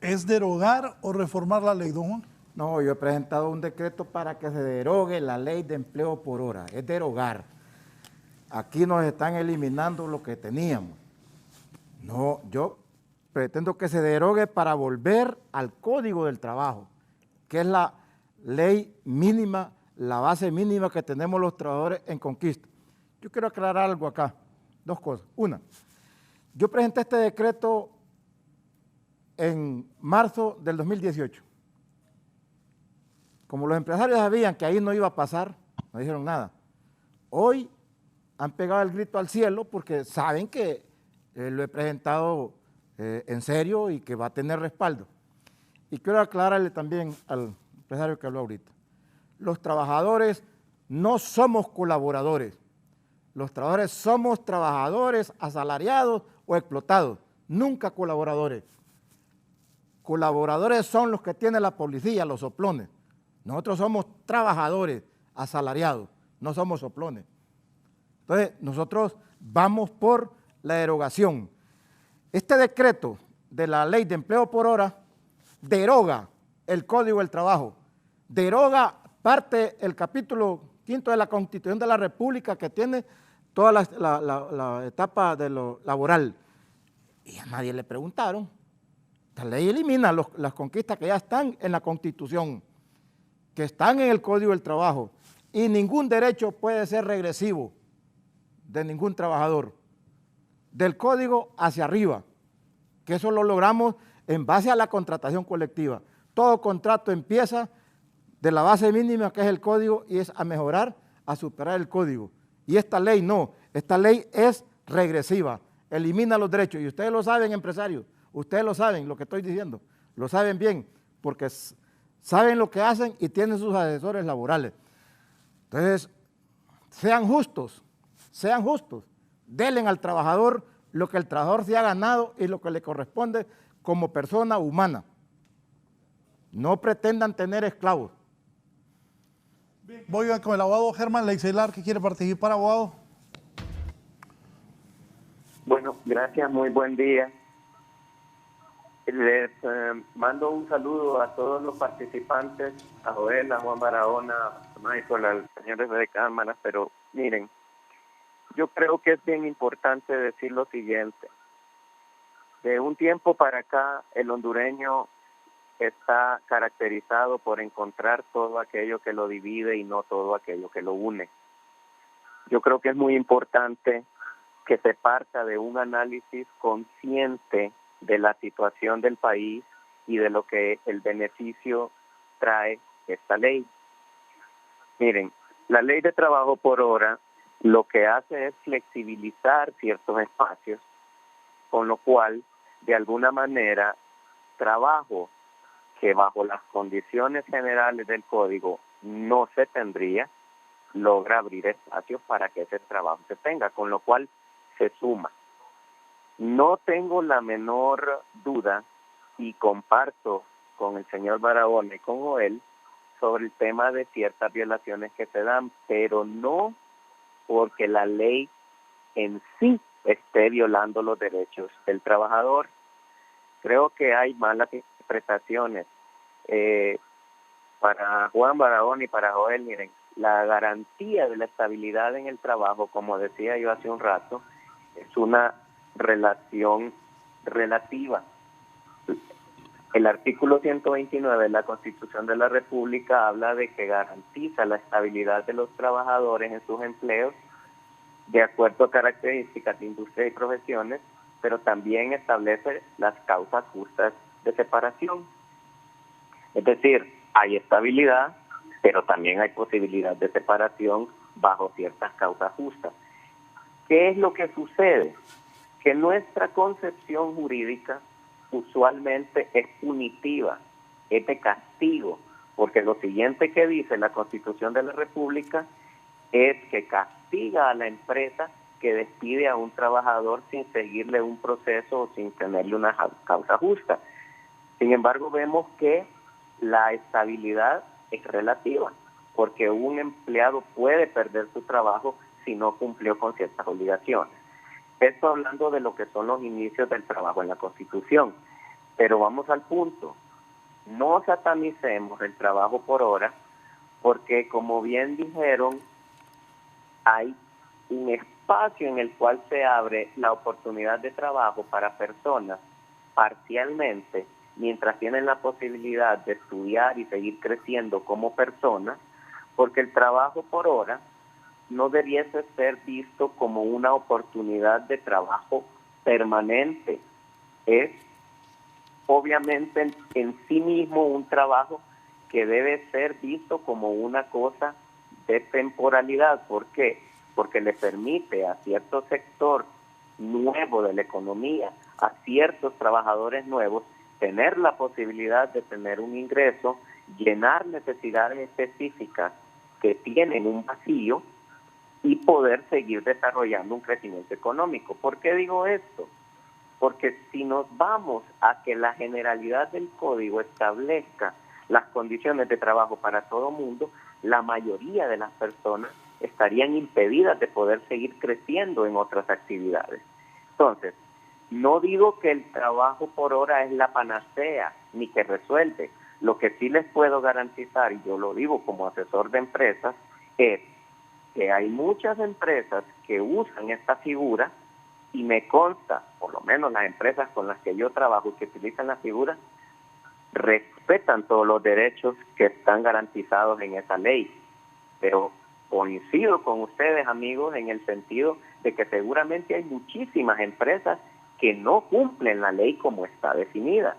¿Es derogar o reformar la ley, don Juan? No, yo he presentado un decreto para que se derogue la ley de empleo por hora. Es derogar. Aquí nos están eliminando lo que teníamos. No, yo pretendo que se derogue para volver al Código del Trabajo, que es la ley mínima, la base mínima que tenemos los trabajadores en conquista. Yo quiero aclarar algo acá, 2 cosas. Una, yo presenté este decreto en marzo del 2018. Como los empresarios sabían que ahí no iba a pasar, no dijeron nada. Hoy han pegado el grito al cielo porque saben que lo he presentado en serio y que va a tener respaldo. Y quiero aclararle también al empresario que habló ahorita. Los trabajadores no somos colaboradores. Los trabajadores somos trabajadores asalariados o explotados, nunca colaboradores. Colaboradores son los que tiene la policía, los soplones. Nosotros somos trabajadores asalariados, no somos soplones. Entonces, nosotros vamos por la derogación. Este decreto de la ley de empleo por hora deroga el Código del Trabajo, deroga parte del capítulo 5 de la Constitución de la República que tiene toda la etapa de lo laboral. Y a nadie le preguntaron. La ley elimina las conquistas que ya están en la Constitución, que están en el Código del Trabajo, y ningún derecho puede ser regresivo de ningún trabajador, del Código hacia arriba, que eso lo logramos en base a la contratación colectiva. Todo contrato empieza de la base mínima que es el Código y es a mejorar, a superar el Código. Y esta ley no, esta ley es regresiva, elimina los derechos, y ustedes lo saben, empresarios, ustedes lo saben, lo que estoy diciendo, lo saben bien, porque saben lo que hacen y tienen sus asesores laborales. Entonces, sean justos, denle al trabajador lo que el trabajador se ha ganado y lo que le corresponde como persona humana. No pretendan tener esclavos. Voy con el abogado Germán Leixeilar, que quiere participar, abogado. Bueno, gracias, muy buen día. Les mando un saludo a todos los participantes, a Joel, a Juan Barahona, a Michael, a los señores de cámara, pero miren, yo creo que es bien importante decir lo siguiente. De un tiempo para acá, el hondureño está caracterizado por encontrar todo aquello que lo divide y no todo aquello que lo une. Yo creo que es muy importante que se parta de un análisis consciente de la situación del país y de lo que el beneficio trae esta ley. Miren, la ley de trabajo por hora lo que hace es flexibilizar ciertos espacios, con lo cual, de alguna manera, trabajo que bajo las condiciones generales del código no se tendría, logra abrir espacios para que ese trabajo se tenga, con lo cual se suma. No tengo la menor duda y comparto con el señor Barahona y con Joel sobre el tema de ciertas violaciones que se dan, pero no porque la ley en sí esté violando los derechos del trabajador. Creo que hay malas interpretaciones. Para Juan Barahona y para Joel, miren, la garantía de la estabilidad en el trabajo, como decía yo hace un rato, es una relación relativa. El artículo 129 de la Constitución de la República habla de que garantiza la estabilidad de los trabajadores en sus empleos de acuerdo a características de industria y profesiones, pero también establece las causas justas de separación. Es decir, hay estabilidad, pero también hay posibilidad de separación bajo ciertas causas justas. ¿Qué es lo que sucede? Que nuestra concepción jurídica usualmente es punitiva, es de castigo, porque lo siguiente que dice la Constitución de la República es que castiga a la empresa que despide a un trabajador sin seguirle un proceso o sin tenerle una causa justa. Sin embargo, vemos que la estabilidad es relativa, porque un empleado puede perder su trabajo si no cumplió con ciertas obligaciones. Esto hablando de lo que son los inicios del trabajo en la Constitución. Pero vamos al punto. No satanicemos el trabajo por hora, porque como bien dijeron, hay un espacio en el cual se abre la oportunidad de trabajo para personas parcialmente, mientras tienen la posibilidad de estudiar y seguir creciendo como personas, porque el trabajo por hora no debiese ser visto como una oportunidad de trabajo permanente. Es obviamente en sí mismo un trabajo que debe ser visto como una cosa de temporalidad. ¿Por qué? Porque le permite a cierto sector nuevo de la economía, a ciertos trabajadores nuevos, tener la posibilidad de tener un ingreso, llenar necesidades específicas que tienen un vacío y poder seguir desarrollando un crecimiento económico. ¿Por qué digo esto? Porque si nos vamos a que la generalidad del código establezca las condiciones de trabajo para todo mundo, la mayoría de las personas estarían impedidas de poder seguir creciendo en otras actividades. Entonces, no digo que el trabajo por hora es la panacea, ni que resuelve. Lo que sí les puedo garantizar, y yo lo digo como asesor de empresas, es que hay muchas empresas que usan esta figura, y me consta, por lo menos las empresas con las que yo trabajo que utilizan la figura, respetan todos los derechos que están garantizados en esa ley. Pero coincido con ustedes, amigos, en el sentido de que seguramente hay muchísimas empresas que no cumplen la ley como está definida.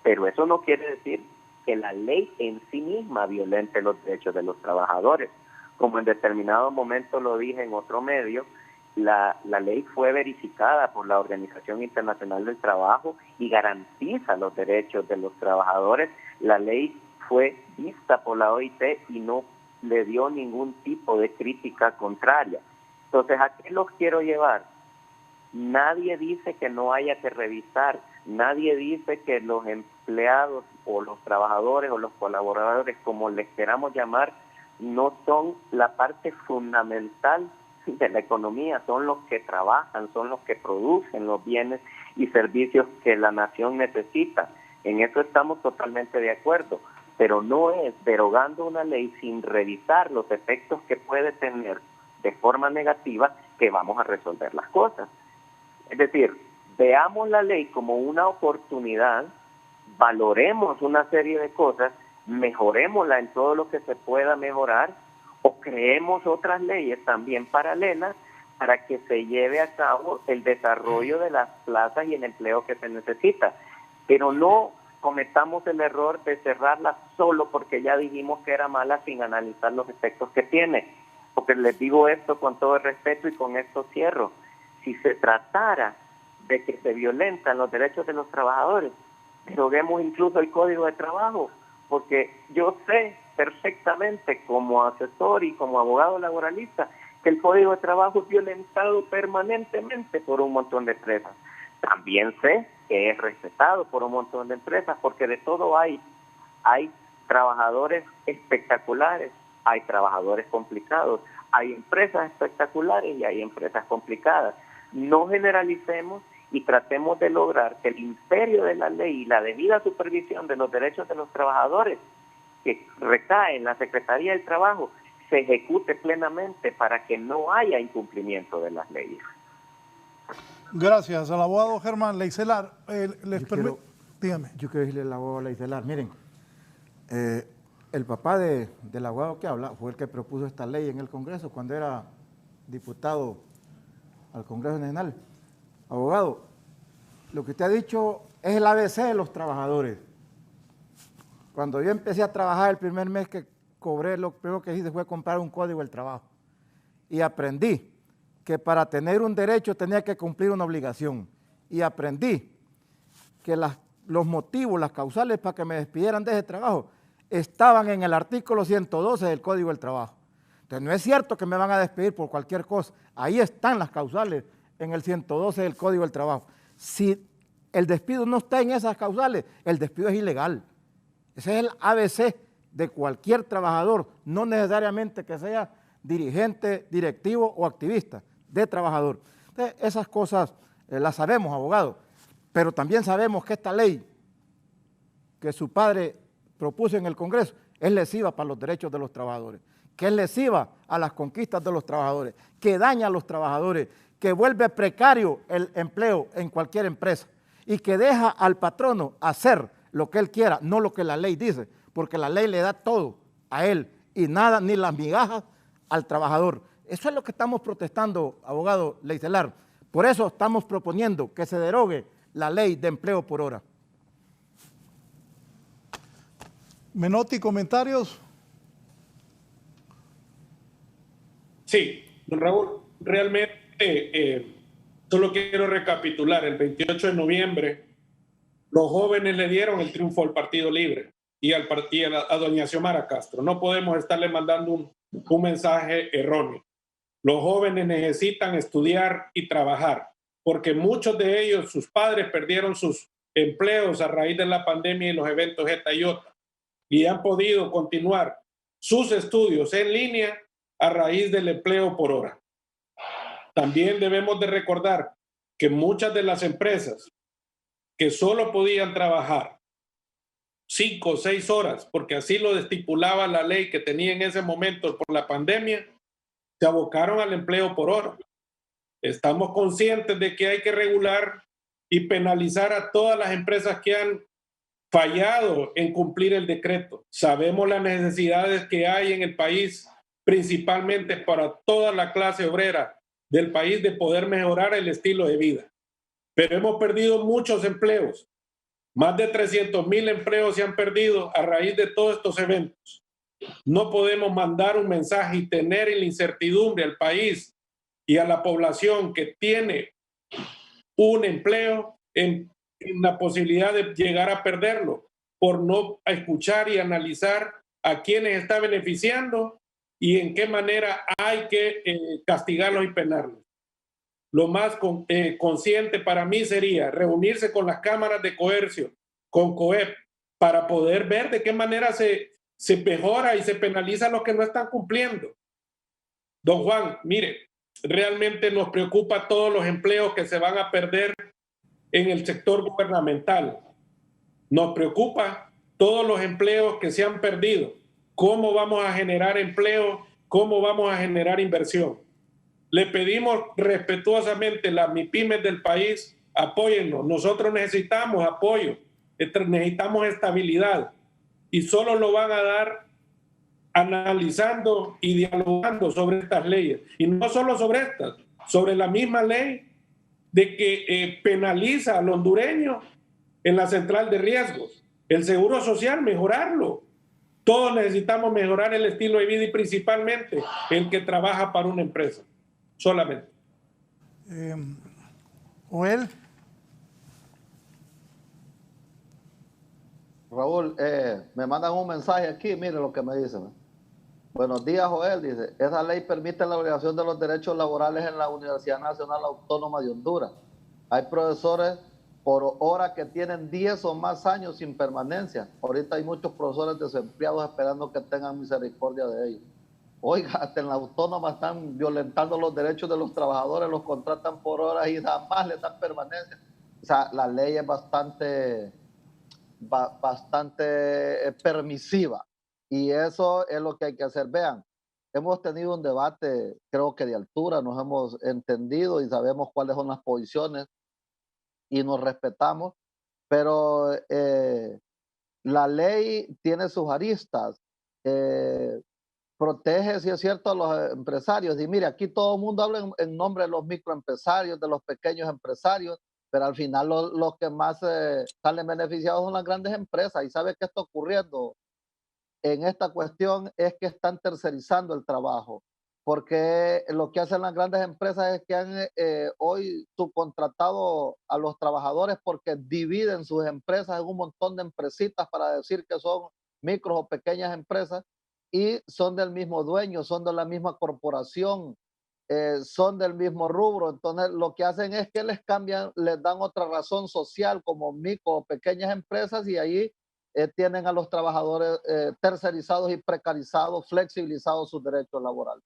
Pero eso no quiere decir que la ley en sí misma violente los derechos de los trabajadores. Como en determinado momento lo dije en otro medio, la ley fue verificada por la Organización Internacional del Trabajo y garantiza los derechos de los trabajadores. La ley fue vista por la OIT y no le dio ningún tipo de crítica contraria. Entonces, ¿a qué los quiero llevar? Nadie dice que no haya que revisar, nadie dice que los empleados o los trabajadores o los colaboradores, como les queramos llamar, no son la parte fundamental de la economía, son los que trabajan, son los que producen los bienes y servicios que la nación necesita. En eso estamos totalmente de acuerdo, pero no es derogando una ley sin revisar los efectos que puede tener de forma negativa que vamos a resolver las cosas. Es decir, veamos la ley como una oportunidad, valoremos una serie de cosas, mejorémosla en todo lo que se pueda mejorar, o creemos otras leyes también paralelas para que se lleve a cabo el desarrollo de las plazas y el empleo que se necesita. Pero no cometamos el error de cerrarla solo porque ya dijimos que era mala sin analizar los efectos que tiene. Porque les digo esto con todo el respeto y con esto cierro. Si se tratara de que se violentan los derechos de los trabajadores, deroguemos incluso el Código de Trabajo, porque yo sé perfectamente como asesor y como abogado laboralista que el Código de Trabajo es violentado permanentemente por un montón de empresas. También sé que es respetado por un montón de empresas, porque de todo hay trabajadores espectaculares, hay trabajadores complicados, hay empresas espectaculares y hay empresas complicadas. No generalicemos y tratemos de lograr que el imperio de la ley y la debida supervisión de los derechos de los trabajadores que recae en la Secretaría del Trabajo se ejecute plenamente para que no haya incumplimiento de las leyes. Gracias al abogado Germán Leicelar. Dígame. Yo quiero decirle al abogado Leicelar, miren, el papá del abogado que habla fue el que propuso esta ley en el Congreso cuando era diputado al Congreso Nacional. Abogado, lo que usted ha dicho es el ABC de los trabajadores. Cuando yo empecé a trabajar el primer mes que cobré, lo primero que hice fue comprar un código del trabajo. Y aprendí que para tener un derecho tenía que cumplir una obligación. Y aprendí que los motivos, las causales para que me despidieran de ese trabajo estaban en el artículo 112 del Código del Trabajo. Entonces no es cierto que me van a despedir por cualquier cosa. Ahí están las causales en el 112 del Código del Trabajo. Si el despido no está en esas causales, el despido es ilegal. Ese es el ABC de cualquier trabajador, no necesariamente que sea dirigente, directivo o activista, de trabajador. Entonces, esas cosas las sabemos, abogado, pero también sabemos que esta ley que su padre propuso en el Congreso es lesiva para los derechos de los trabajadores, que es lesiva a las conquistas de los trabajadores, que daña a los trabajadores, que vuelve precario el empleo en cualquier empresa y que deja al patrono hacer lo que él quiera, no lo que la ley dice, porque la ley le da todo a él y nada, ni las migajas al trabajador. Eso es lo que estamos protestando, abogado Leicelar. Por eso estamos proponiendo que se derogue la ley de empleo por hora. Menotti, ¿comentarios? Sí, don Raúl, realmente solo quiero recapitular. El 28 de noviembre los jóvenes le dieron el triunfo al Partido Libre y a doña Xiomara Castro. No podemos estarle mandando un mensaje erróneo. Los jóvenes necesitan estudiar y trabajar, porque muchos de ellos, sus padres, perdieron sus empleos a raíz de la pandemia y los eventos ETA y OTA, y han podido continuar sus estudios en línea a raíz del empleo por hora. También debemos de recordar que muchas de las empresas que solo podían trabajar 5 o 6 horas, porque así lo estipulaba la ley que tenía en ese momento por la pandemia, se abocaron al empleo por hora. Estamos conscientes de que hay que regular y penalizar a todas las empresas que han fallado en cumplir el decreto. Sabemos las necesidades que hay en el país, principalmente para toda la clase obrera del país, de poder mejorar el estilo de vida. Pero hemos perdido muchos empleos. Más de 300,000 empleos se han perdido a raíz de todos estos eventos. No podemos mandar un mensaje y tener la incertidumbre al país y a la población que tiene un empleo en la posibilidad de llegar a perderlo por no escuchar y analizar a quienes está beneficiando y en qué manera hay que castigarlos y penarlos. Lo más consciente para mí sería reunirse con las cámaras de comercio, con COEP, para poder ver de qué manera se mejora y se penaliza a los que no están cumpliendo. Don Juan, mire, realmente nos preocupa todos los empleos que se van a perder en el sector gubernamental. Nos preocupa todos los empleos que se han perdido. ¿Cómo vamos a generar empleo? ¿Cómo vamos a generar inversión? Le pedimos respetuosamente a las MIPYMES del país, apóyennos. Nosotros necesitamos apoyo, necesitamos estabilidad y solo lo van a dar analizando y dialogando sobre estas leyes. Y no solo sobre estas, sobre la misma ley de que penaliza al hondureño en la central de riesgos. El seguro social, mejorarlo. Todos necesitamos mejorar el estilo de vida y principalmente el que trabaja para una empresa. Solamente. Joel. Raúl, me mandan un mensaje aquí, mire lo que me dicen. Buenos días, Joel, dice, esa ley permite la obligación de los derechos laborales en la Universidad Nacional Autónoma de Honduras. Hay profesores por hora que tienen 10 o más años sin permanencia. Ahorita hay muchos profesores desempleados esperando que tengan misericordia de ellos. Oiga, hasta en la autónoma están violentando los derechos de los trabajadores, los contratan por horas y nada más les dan permanencia. O sea, la ley es bastante permisiva y eso es lo que hay que hacer. Vean, hemos tenido un debate, creo que de altura, nos hemos entendido y sabemos cuáles son las posiciones y nos respetamos, pero la ley tiene sus aristas, protege, si es cierto, a los empresarios. Y mire, aquí todo el mundo habla en nombre de los microempresarios, de los pequeños empresarios, pero al final los que más salen beneficiados son las grandes empresas. Y ¿sabe qué está ocurriendo en esta cuestión? Es que están tercerizando el trabajo, porque lo que hacen las grandes empresas es que han hoy subcontratado a los trabajadores porque dividen sus empresas en un montón de empresitas para decir que son micros o pequeñas empresas y son del mismo dueño, son de la misma corporación, son del mismo rubro. Entonces lo que hacen es que les cambian, les dan otra razón social como micro o pequeñas empresas y ahí tienen a los trabajadores tercerizados y precarizados, flexibilizados sus derechos laborales.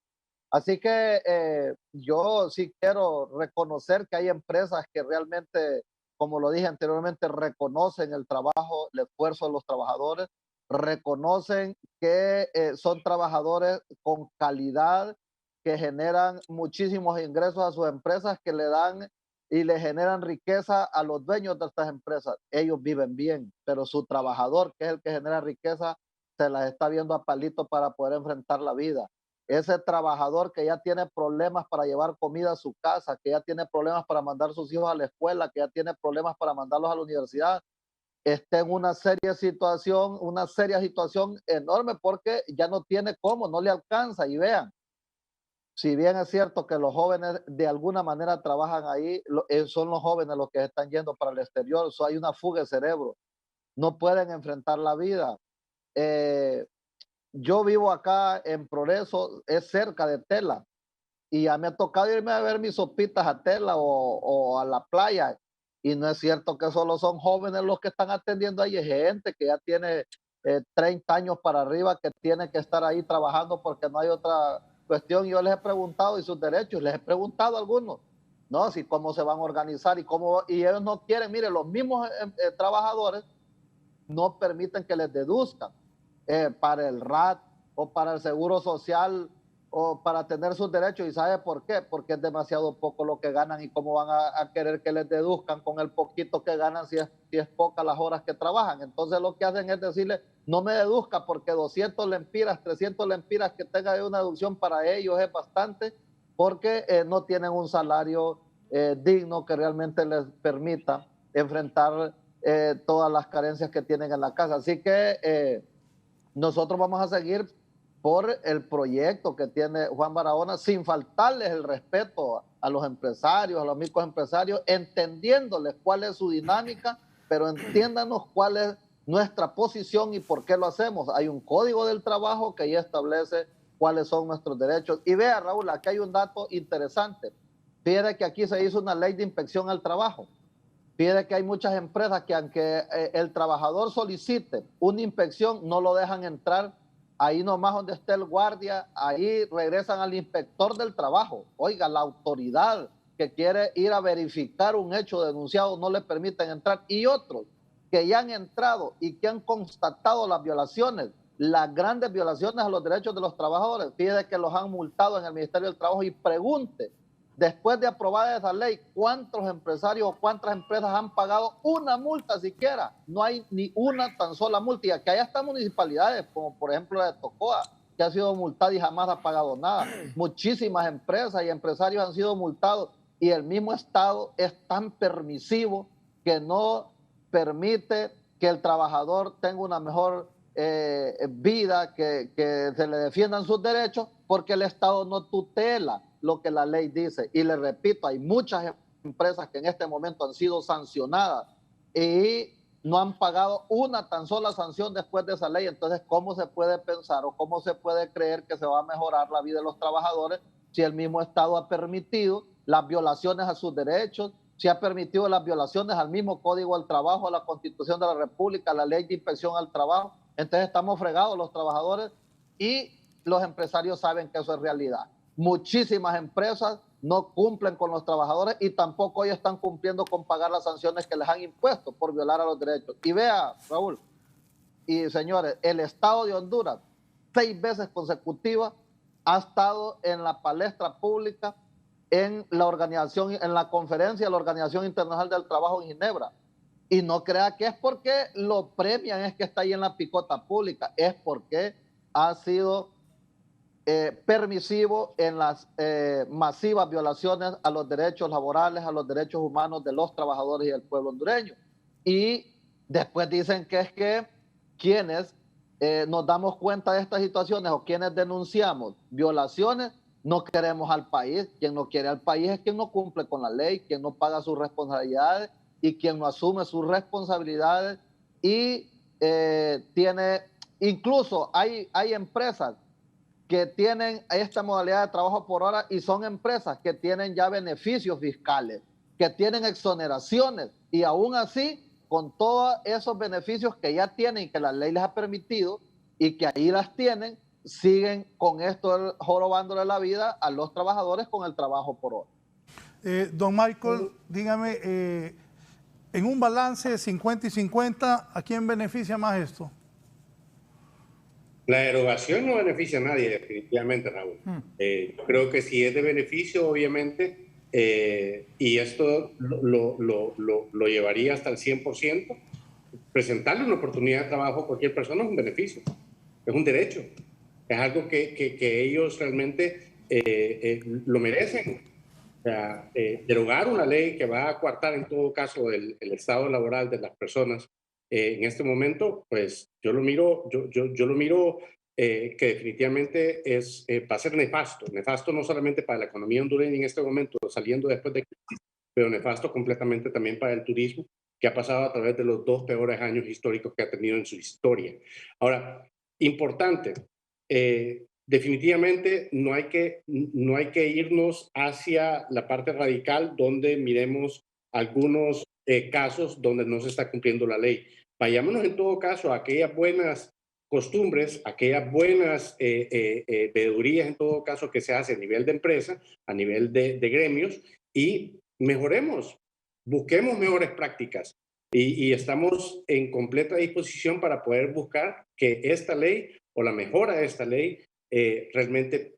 Así que yo sí quiero reconocer que hay empresas que realmente, como lo dije anteriormente, reconocen el trabajo, el esfuerzo de los trabajadores, reconocen que son trabajadores con calidad, que generan muchísimos ingresos a sus empresas, que le dan y le generan riqueza a los dueños de estas empresas. Ellos viven bien, pero su trabajador, que es el que genera riqueza, se las está viendo a palitos para poder enfrentar la vida. Ese trabajador que ya tiene problemas para llevar comida a su casa, que ya tiene problemas para mandar a sus hijos a la escuela, que ya tiene problemas para mandarlos a la universidad, está en una seria situación enorme porque ya no tiene cómo, no le alcanza. Y vean, si bien es cierto que los jóvenes de alguna manera trabajan ahí, son los jóvenes los que están yendo para el exterior, hay una fuga de cerebro, no pueden enfrentar la vida. Yo vivo acá en Progreso, es cerca de Tela, y ya me ha tocado irme a ver mis sopitas a Tela o a la playa, y no es cierto que solo son jóvenes los que están atendiendo ahí, es gente que ya tiene 30 años para arriba, que tiene que estar ahí trabajando porque no hay otra cuestión. Yo les he preguntado y sus derechos, les he preguntado a algunos, ¿no? Si cómo se van a organizar y cómo, y ellos no quieren. Mire, los mismos trabajadores no permiten que les deduzcan para el RAT o para el Seguro Social o para tener sus derechos. ¿Y sabe por qué? Porque es demasiado poco lo que ganan y cómo van a querer que les deduzcan con el poquito que ganan si es poca las horas que trabajan. Entonces lo que hacen es decirle, no me deduzca porque 200 lempiras, 300 lempiras que tenga una deducción para ellos es bastante porque no tienen un salario digno que realmente les permita enfrentar todas las carencias que tienen en la casa. Así que nosotros vamos a seguir por el proyecto que tiene Juan Barahona, sin faltarles el respeto a los empresarios, a los microempresarios, entendiéndoles cuál es su dinámica, pero entiéndanos cuál es nuestra posición y por qué lo hacemos. Hay un código del trabajo que ya establece cuáles son nuestros derechos. Y vea, Raúl, aquí hay un dato interesante. Fíjate que aquí se hizo una ley de inspección al trabajo. Fíjate que hay muchas empresas que aunque el trabajador solicite una inspección, no lo dejan entrar ahí nomás donde esté el guardia, ahí regresan al inspector del trabajo. Oiga, la autoridad que quiere ir a verificar un hecho denunciado no le permiten entrar. Y otros que ya han entrado y que han constatado las violaciones, las grandes violaciones a los derechos de los trabajadores. Fíjese que los han multado en el Ministerio del Trabajo y pregunte, después de aprobada esa ley, ¿cuántos empresarios o cuántas empresas han pagado una multa siquiera? No hay ni una tan sola multa. Y aquí hay hasta municipalidades, como por ejemplo la de Tocoa, que ha sido multada y jamás ha pagado nada. Muchísimas empresas y empresarios han sido multados y el mismo Estado es tan permisivo que no permite que el trabajador tenga una mejor vida, que se le defiendan sus derechos, porque el Estado no tutela lo que la ley dice. Y le repito, hay muchas empresas que en este momento han sido sancionadas y no han pagado una tan sola sanción después de esa ley. Entonces, ¿cómo se puede pensar o cómo se puede creer que se va a mejorar la vida de los trabajadores si el mismo Estado ha permitido las violaciones a sus derechos, si ha permitido las violaciones al mismo Código del Trabajo, a la Constitución de la República, a la Ley de Inspección al Trabajo? Entonces estamos fregados los trabajadores y los empresarios saben que eso es realidad. Muchísimas empresas no cumplen con los trabajadores y tampoco hoy están cumpliendo con pagar las sanciones que les han impuesto por violar a los derechos. Y vea, Raúl y señores, el Estado de Honduras 6 veces consecutivas ha estado en la palestra pública en la organización, en la conferencia de la Organización Internacional del Trabajo en Ginebra. Y no crea que es porque lo premian, es que está ahí en la picota pública, es porque ha sido permisivo en las masivas violaciones a los derechos laborales, a los derechos humanos de los trabajadores y del pueblo hondureño. Y después dicen que es que quienes nos damos cuenta de estas situaciones o quienes denunciamos violaciones, no queremos al país. Quien no quiere al país es quien no cumple con la ley, quien no paga sus responsabilidades y quien no asume sus responsabilidades y tiene, incluso hay empresas que tienen esta modalidad de trabajo por hora y son empresas que tienen ya beneficios fiscales, que tienen exoneraciones y aún así, con todos esos beneficios que ya tienen y que la ley les ha permitido y que ahí las tienen, siguen con esto jorobándole la vida a los trabajadores con el trabajo por hora. Don Michael, dígame, en un balance 50 y 50, ¿a quién beneficia más esto? La derogación no beneficia a nadie, definitivamente, Raúl. Yo creo que si es de beneficio, obviamente, y esto lo llevaría hasta el 100%, presentarle una oportunidad de trabajo a cualquier persona es un beneficio, es un derecho, es algo que ellos realmente lo merecen. O sea, derogar una ley que va a coartar en todo caso el estado laboral de las personas en este momento, pues yo lo miro, yo lo miro que definitivamente va a ser nefasto no solamente para la economía hondureña en este momento, saliendo después de crisis, pero nefasto completamente también para el turismo, que ha pasado a través de los 2 peores años históricos que ha tenido en su historia. Ahora, importante, definitivamente no hay que irnos hacia la parte radical donde miremos algunos casos donde no se está cumpliendo la ley. Vayámonos en todo caso a aquellas buenas costumbres, aquellas buenas veedurías en todo caso que se hace a nivel de empresa, a nivel de gremios, y mejoremos, busquemos mejores prácticas. Y estamos en completa disposición para poder buscar que esta ley o la mejora de esta ley realmente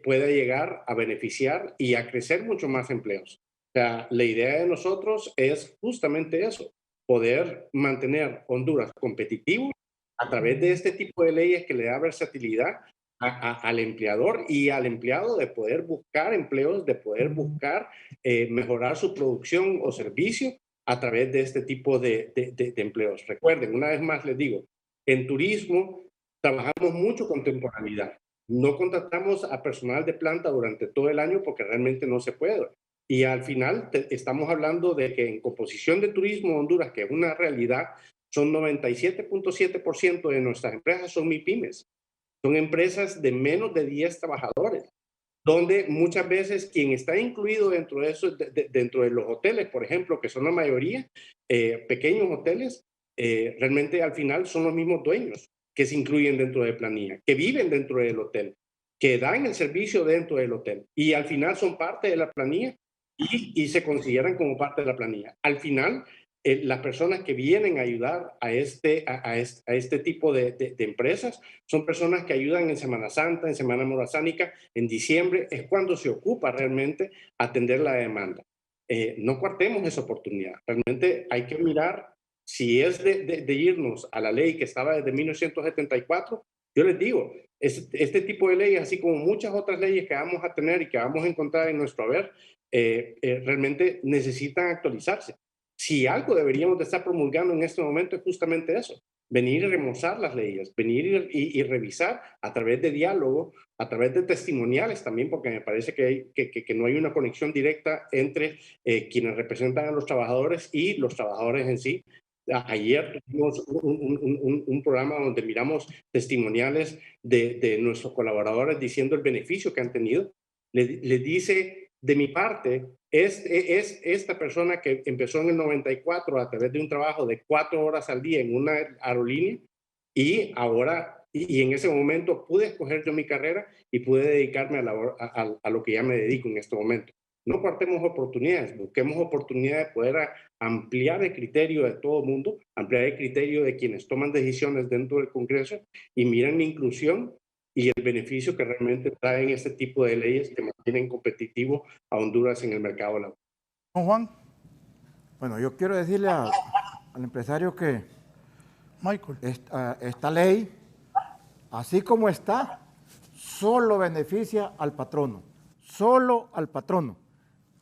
pueda llegar a beneficiar y a crecer mucho más empleos. O sea, la idea de nosotros es justamente eso, poder mantener Honduras competitivo a través de este tipo de leyes que le da versatilidad al empleador y al empleado de poder buscar empleos, de poder buscar mejorar su producción o servicio a través de este tipo de empleos. Recuerden, una vez más les digo, en turismo trabajamos mucho con temporalidad. No contratamos a personal de planta durante todo el año porque realmente no se puede. Y al final estamos hablando de que en composición de turismo Honduras, que es una realidad, son 97.7% de nuestras empresas son MIPYMES. Son empresas de menos de 10 trabajadores, donde muchas veces quien está incluido dentro de eso, dentro de los hoteles, por ejemplo, que son la mayoría, pequeños hoteles, realmente al final son los mismos dueños. que se incluyen dentro de planilla, que viven dentro del hotel, que dan el servicio dentro del hotel y al final son parte de la planilla y se consideran como parte de la planilla. Al final, las personas que vienen a ayudar a este tipo de empresas son personas que ayudan en Semana Santa, en Semana Morazánica, en diciembre, es cuando se ocupa realmente atender la demanda. No cuartemos esa oportunidad. Realmente hay que mirar si es de irnos a la ley que estaba desde 1974. Yo les digo, este tipo de leyes, así como muchas otras leyes que vamos a tener y que vamos a encontrar en nuestro haber, realmente necesitan actualizarse. Si algo deberíamos de estar promulgando en este momento es justamente eso, venir y remozar las leyes, venir y revisar a través de diálogo, a través de testimoniales también, porque me parece que no hay una conexión directa entre quienes representan a los trabajadores y los trabajadores en sí. Ayer tuvimos un programa donde miramos testimoniales de nuestros colaboradores diciendo el beneficio que han tenido. Les dice, de mi parte, es esta persona que empezó en el 94 a través de un trabajo de 4 horas al día en una aerolínea y ahora, y en ese momento pude escoger yo mi carrera y pude dedicarme a lo que ya me dedico en este momento. No cuartemos oportunidades, busquemos oportunidades de poder ampliar el criterio de todo el mundo, ampliar el criterio de quienes toman decisiones dentro del Congreso y miren la inclusión y el beneficio que realmente traen este tipo de leyes que mantienen competitivo a Honduras en el mercado laboral. Don Juan. Bueno, yo quiero decirle al empresario que Michael, esta ley, así como está, solo beneficia al patrono, solo al patrono,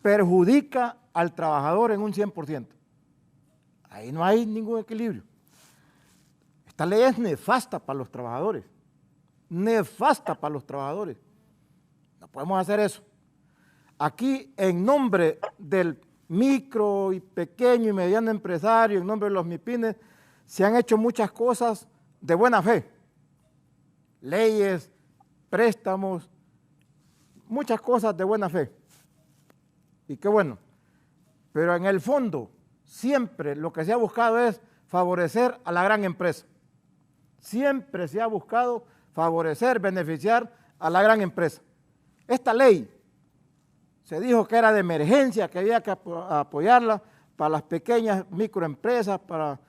perjudica al trabajador en un 100%. Ahí no hay ningún equilibrio. Esta ley es nefasta para los trabajadores. Nefasta para los trabajadores. No podemos hacer eso. Aquí, en nombre del micro y pequeño y mediano empresario, en nombre de los MIPYMES, se han hecho muchas cosas de buena fe. Leyes, préstamos, muchas cosas de buena fe. Y qué bueno. Pero en el fondo, siempre lo que se ha buscado es favorecer a la gran empresa. Siempre se ha buscado favorecer, beneficiar a la gran empresa. Esta ley se dijo que era de emergencia, que había que apoyarla para las pequeñas microempresas, para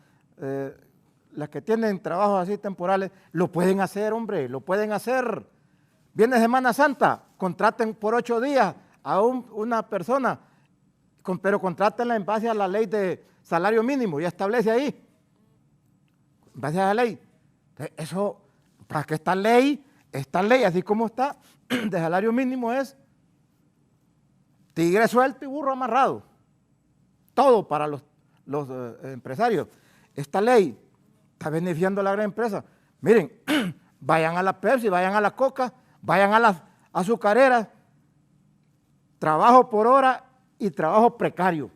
las que tienen trabajos así temporales. Lo pueden hacer, hombre, lo pueden hacer. Viene Semana Santa, contraten por 8 días a una persona, pero contrátenla en base a la ley de salario mínimo, ya establece ahí, en base a la ley. Eso, para que esta ley, así como está, de salario mínimo es tigre suelto y burro amarrado. Todo para los empresarios. Esta ley está beneficiando a la gran empresa. Miren, vayan a la Pepsi, vayan a la Coca, vayan a las azucareras, trabajo por hora y trabajo precario.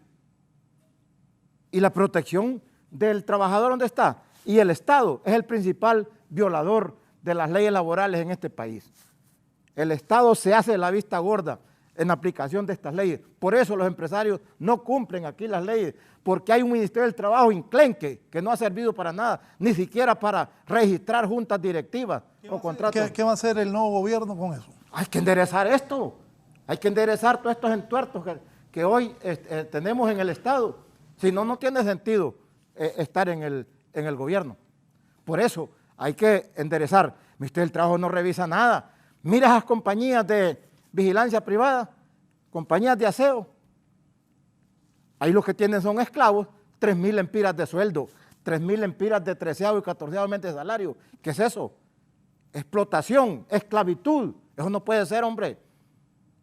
Y la protección del trabajador, ¿dónde está? Y el Estado es el principal violador de las leyes laborales en este país. El Estado se hace la vista gorda en aplicación de estas leyes. Por eso los empresarios no cumplen aquí las leyes, porque hay un Ministerio del Trabajo enclenque que no ha servido para nada, ni siquiera para registrar juntas directivas o contratos. ¿Qué va a hacer el nuevo gobierno con eso? Hay que enderezar esto, hay que enderezar todos estos entuertos que hoy tenemos en el Estado. Si no, no tiene sentido estar en el gobierno. Por eso hay que enderezar. El Ministerio del Trabajo no revisa nada. Mira esas compañías de vigilancia privada, compañías de aseo. Ahí los que tienen son esclavos, 3.000 lempiras de sueldo, 3.000 lempiras de 13º y 14º mes de salario. ¿Qué es eso? Explotación, esclavitud. Eso no puede ser, hombre.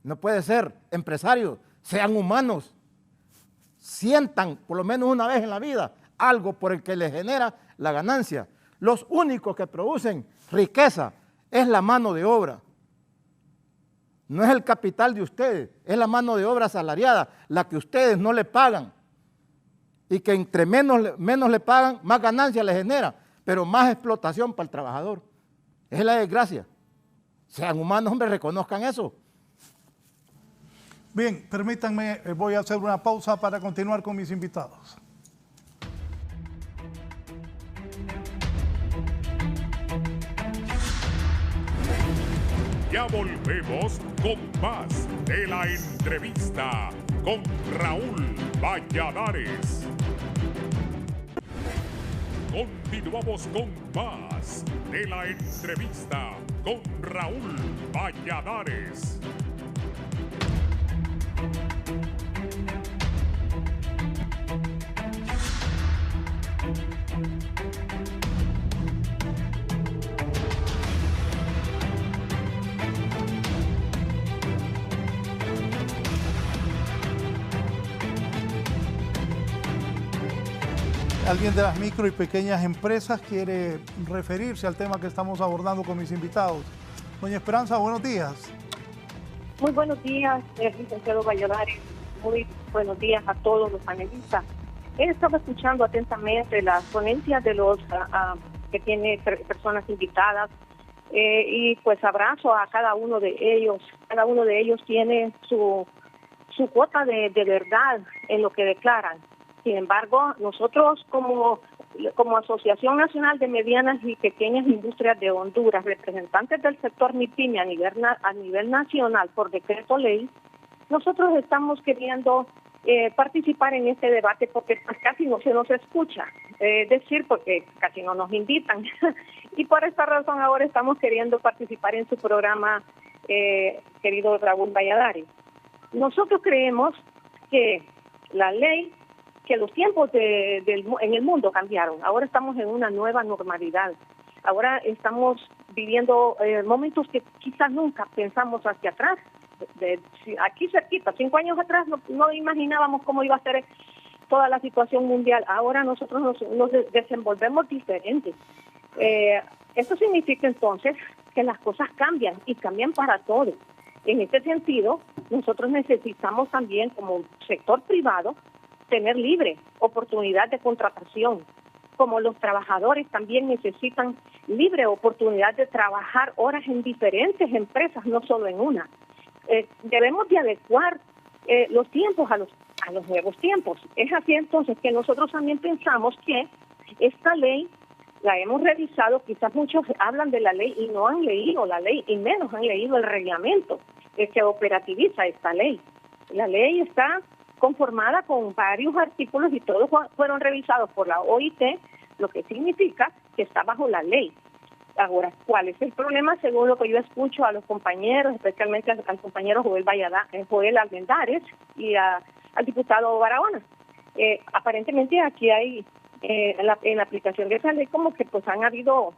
No puede ser. Empresarios, sean humanos. Sientan, por lo menos una vez en la vida, algo por el que les genera la ganancia. Los únicos que producen riqueza es la mano de obra. No es el capital de ustedes, es la mano de obra asalariada, la que ustedes no le pagan. Y que entre menos le pagan, más ganancia le genera, pero más explotación para el trabajador. Esa es la desgracia. Sean humanos, hombre, reconozcan eso. Bien, permítanme, voy a hacer una pausa para continuar con mis invitados. Ya volvemos con más de la entrevista con Raúl Valladares. Continuamos con más de la entrevista con Raúl Valladares. ¿Alguien de las micro y pequeñas empresas quiere referirse al tema que estamos abordando con mis invitados? Doña Esperanza, buenos días. Muy buenos días, licenciado Valladares. Muy buenos días a todos los panelistas. He estado escuchando atentamente las ponencias de los que tiene personas invitadas y pues abrazo a cada uno de ellos. Cada uno de ellos tiene su cuota de verdad en lo que declaran. Sin embargo, nosotros como Asociación Nacional de Medianas y Pequeñas Industrias de Honduras, representantes del sector MIPYME a nivel nacional por decreto ley, nosotros estamos queriendo participar en este debate porque pues, casi no se nos escucha, porque casi no nos invitan. Y por esta razón ahora estamos queriendo participar en su programa, querido Raúl Valladares. Nosotros creemos que la ley, que los tiempos en el mundo cambiaron. Ahora estamos en una nueva normalidad. Ahora estamos viviendo momentos que quizás nunca pensamos hacia atrás. Aquí cerquita, 5 años atrás, no imaginábamos cómo iba a ser toda la situación mundial. Ahora nosotros nos desenvolvemos diferentes. Esto significa entonces que las cosas cambian y cambian para todos. En este sentido, nosotros necesitamos también como sector privado tener libre oportunidad de contratación, como los trabajadores también necesitan libre oportunidad de trabajar horas en diferentes empresas, no solo en una. Debemos de adecuar los tiempos a los nuevos tiempos. Es así entonces que nosotros también pensamos que esta ley la hemos revisado, quizás muchos hablan de la ley y no han leído la ley y menos han leído el reglamento que operativiza esta ley. La ley está conformada con varios artículos y todos fueron revisados por la OIT, lo que significa que está bajo la ley. Ahora, ¿cuál es el problema? Según lo que yo escucho a los compañeros, especialmente al compañero Joel Almendares y al diputado Barahona. Aparentemente aquí hay, en la aplicación de esa ley, como que pues han habido,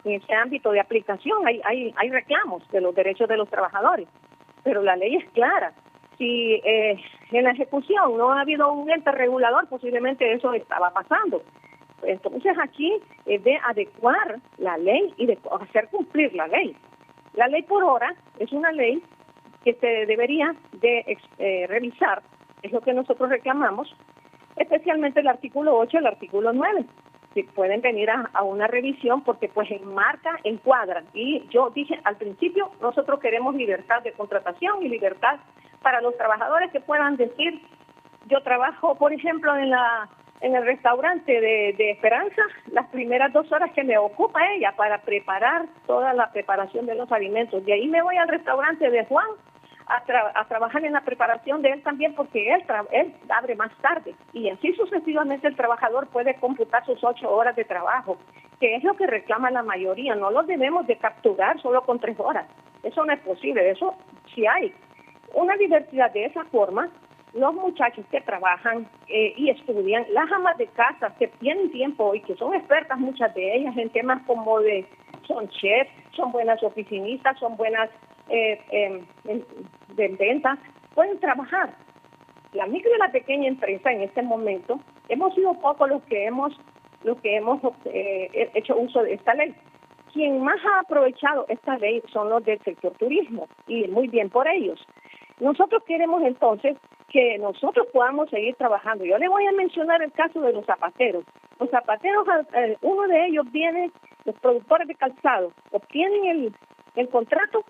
en ese ámbito de aplicación, hay reclamos de los derechos de los trabajadores, pero la ley es clara. Si en la ejecución no ha habido un ente regulador, posiblemente eso estaba pasando. Entonces aquí es de adecuar la ley y de hacer cumplir la ley. La ley por hora es una ley que se debería de revisar, es lo que nosotros reclamamos, especialmente el artículo 8 y el artículo 9. Si pueden venir a una revisión porque pues encuadran. Y yo dije al principio, nosotros queremos libertad de contratación y libertad para los trabajadores que puedan decir, yo trabajo, por ejemplo, en el restaurante de Esperanza, las primeras 2 horas que me ocupa ella para preparar toda la preparación de los alimentos. De ahí me voy al restaurante de Juan a trabajar en la preparación de él también porque él abre más tarde. Y así sucesivamente el trabajador puede computar sus 8 horas de trabajo, que es lo que reclama la mayoría. No los debemos de capturar solo con 3 horas. Eso no es posible. Eso sí hay una diversidad de esa forma. Los muchachos que trabajan y estudian, las amas de casa que tienen tiempo y que son expertas, muchas de ellas, en temas como son chefs, son buenas oficinistas, son buenas de ventas, pueden trabajar. La micro y la pequeña empresa en este momento hemos sido pocos los que hemos hecho uso de esta ley. Quien más ha aprovechado esta ley son los del sector turismo y muy bien por ellos. Nosotros queremos entonces que nosotros podamos seguir trabajando. Yo le voy a mencionar el caso de los zapateros. Los zapateros, uno de ellos viene, los productores de calzado, obtienen el contrato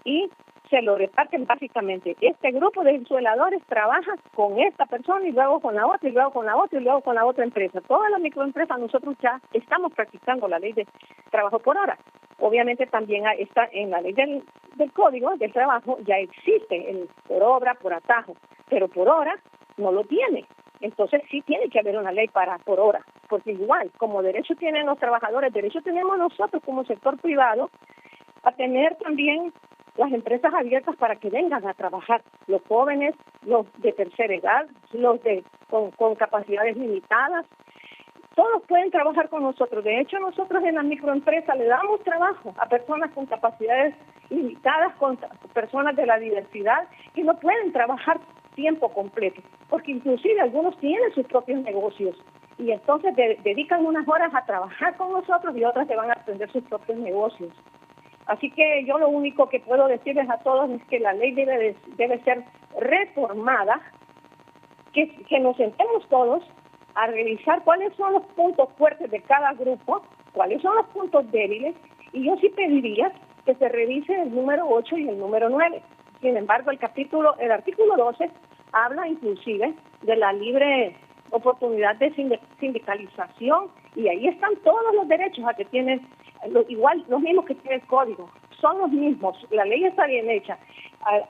y se lo reparten básicamente. Este grupo de ensueladores trabaja con esta persona y luego con la otra, y luego con la otra, y luego con la otra empresa. Todas las microempresas nosotros ya estamos practicando la ley de trabajo por hora. Obviamente también está en la ley del Código del Trabajo, ya existe el por obra, por atajo, pero por hora no lo tiene. Entonces sí tiene que haber una ley para por hora, porque igual, como derecho tienen los trabajadores, derecho tenemos nosotros como sector privado a tener también las empresas abiertas para que vengan a trabajar los jóvenes, los de tercera edad, los con capacidades limitadas. Todos pueden trabajar con nosotros. De hecho, nosotros en la microempresa le damos trabajo a personas con capacidades limitadas, con personas de la diversidad, que no pueden trabajar tiempo completo, porque inclusive algunos tienen sus propios negocios y entonces dedican unas horas a trabajar con nosotros y otras se van a atender sus propios negocios. Así que yo lo único que puedo decirles a todos es que la ley debe ser reformada, que nos sentemos todos a revisar cuáles son los puntos fuertes de cada grupo, cuáles son los puntos débiles, y yo sí pediría que se revise el número 8 y el número 9. Sin embargo, el artículo 12 habla inclusive de la libre oportunidad de sindicalización, y ahí están todos los derechos a que tienen, igual los mismos que tiene el código, son los mismos, la ley está bien hecha,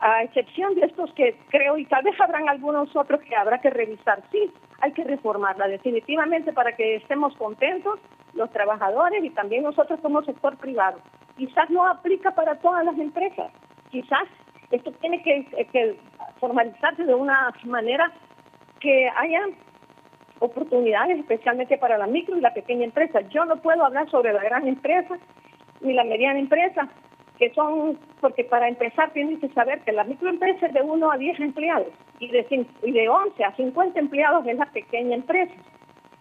a excepción de estos que creo, y tal vez habrán algunos otros que habrá que revisar. Sí, hay que reformarla definitivamente para que estemos contentos los trabajadores y también nosotros como sector privado. Quizás no aplica para todas las empresas, quizás esto tiene que formalizarse de una manera que haya oportunidades especialmente para la micro y la pequeña empresa. Yo no puedo hablar sobre la gran empresa ni la mediana empresa, que son, porque para empezar tienen que saber que la microempresa es de 1 a 10 empleados y de 11 a 50 empleados es la pequeña empresa,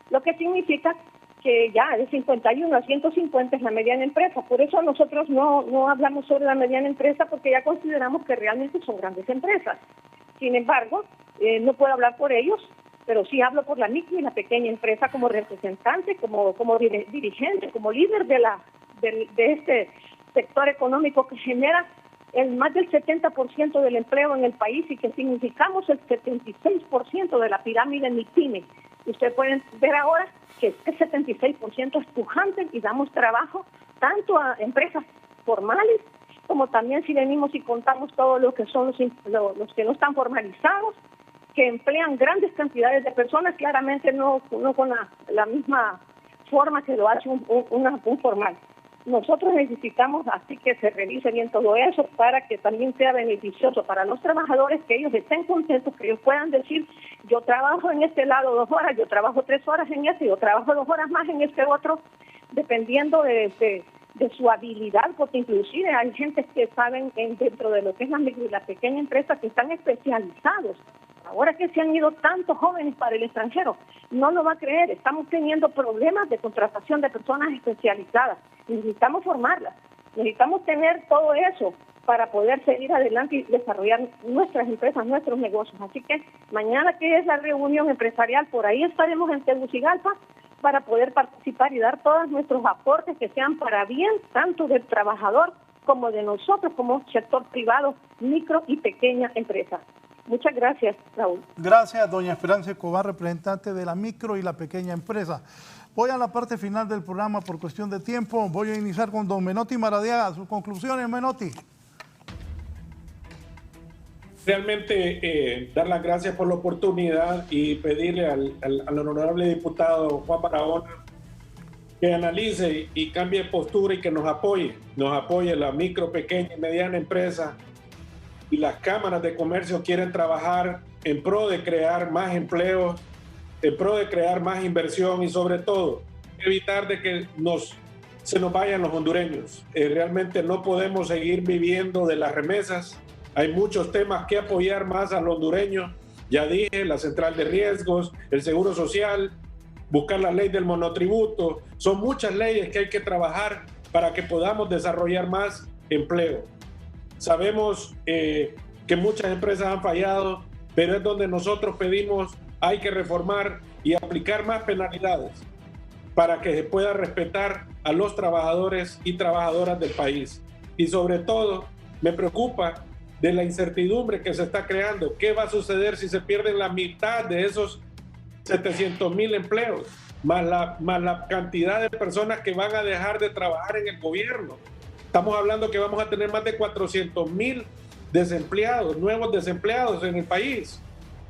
lo que significa que ya de 51 a 150 es la mediana empresa. Por eso nosotros no hablamos sobre la mediana empresa, porque ya consideramos que realmente son grandes empresas. Sin embargo, no puedo hablar por ellos, pero sí hablo por la micro y la pequeña empresa como representante, como dirigente, como líder de este sector económico que genera más del 70% del empleo en el país y que significamos el 76% de la pirámide MIPYME. Ustedes pueden ver ahora que este 76% es pujante y damos trabajo tanto a empresas formales como también si venimos y contamos todos los que son los que no están formalizados, que emplean grandes cantidades de personas, claramente no con la misma forma que lo hace un formal. Nosotros necesitamos así que se revise bien todo eso para que también sea beneficioso para los trabajadores, que ellos estén contentos, que ellos puedan decir, yo trabajo en este lado 2 horas, yo trabajo 3 horas en este, yo trabajo 2 horas más en este otro, dependiendo de su habilidad, porque inclusive hay gente que saben dentro de lo que es la micro y la pequeña empresa que están especializados. Ahora que se han ido tantos jóvenes para el extranjero, no lo va a creer, estamos teniendo problemas de contratación de personas especializadas. Necesitamos formarlas, necesitamos tener todo eso para poder seguir adelante y desarrollar nuestras empresas, nuestros negocios. Así que mañana, que es la reunión empresarial, por ahí estaremos en Tegucigalpa para poder participar y dar todos nuestros aportes que sean para bien tanto del trabajador como de nosotros como sector privado, micro y pequeña empresa. Muchas gracias, Raúl. Gracias, doña Esperanza Escobar, representante de la micro y la pequeña empresa. Voy a la parte final del programa por cuestión de tiempo. Voy a iniciar con don Menotti Maradiaga. Sus conclusiones, Menotti. Realmente dar las gracias por la oportunidad y pedirle al honorable diputado Juan Barahona que analice y cambie de postura y que nos apoye la micro, pequeña y mediana empresa. Y las cámaras de comercio quieren trabajar en pro de crear más empleos, en pro de crear más inversión y sobre todo evitar de que se nos vayan los hondureños. Realmente no podemos seguir viviendo de las remesas. Hay muchos temas que apoyar más a los hondureños. Ya dije, la central de riesgos, el seguro social, buscar la ley del monotributo. Son muchas leyes que hay que trabajar para que podamos desarrollar más empleo. Sabemos que muchas empresas han fallado, pero es donde nosotros pedimos hay que reformar y aplicar más penalidades para que se pueda respetar a los trabajadores y trabajadoras del país. Y sobre todo, me preocupa de la incertidumbre que se está creando. ¿Qué va a suceder si se pierden la mitad de esos 700,000 empleos? Más la cantidad de personas que van a dejar de trabajar en el gobierno. Estamos hablando que vamos a tener más de 400,000 desempleados, nuevos desempleados en el país.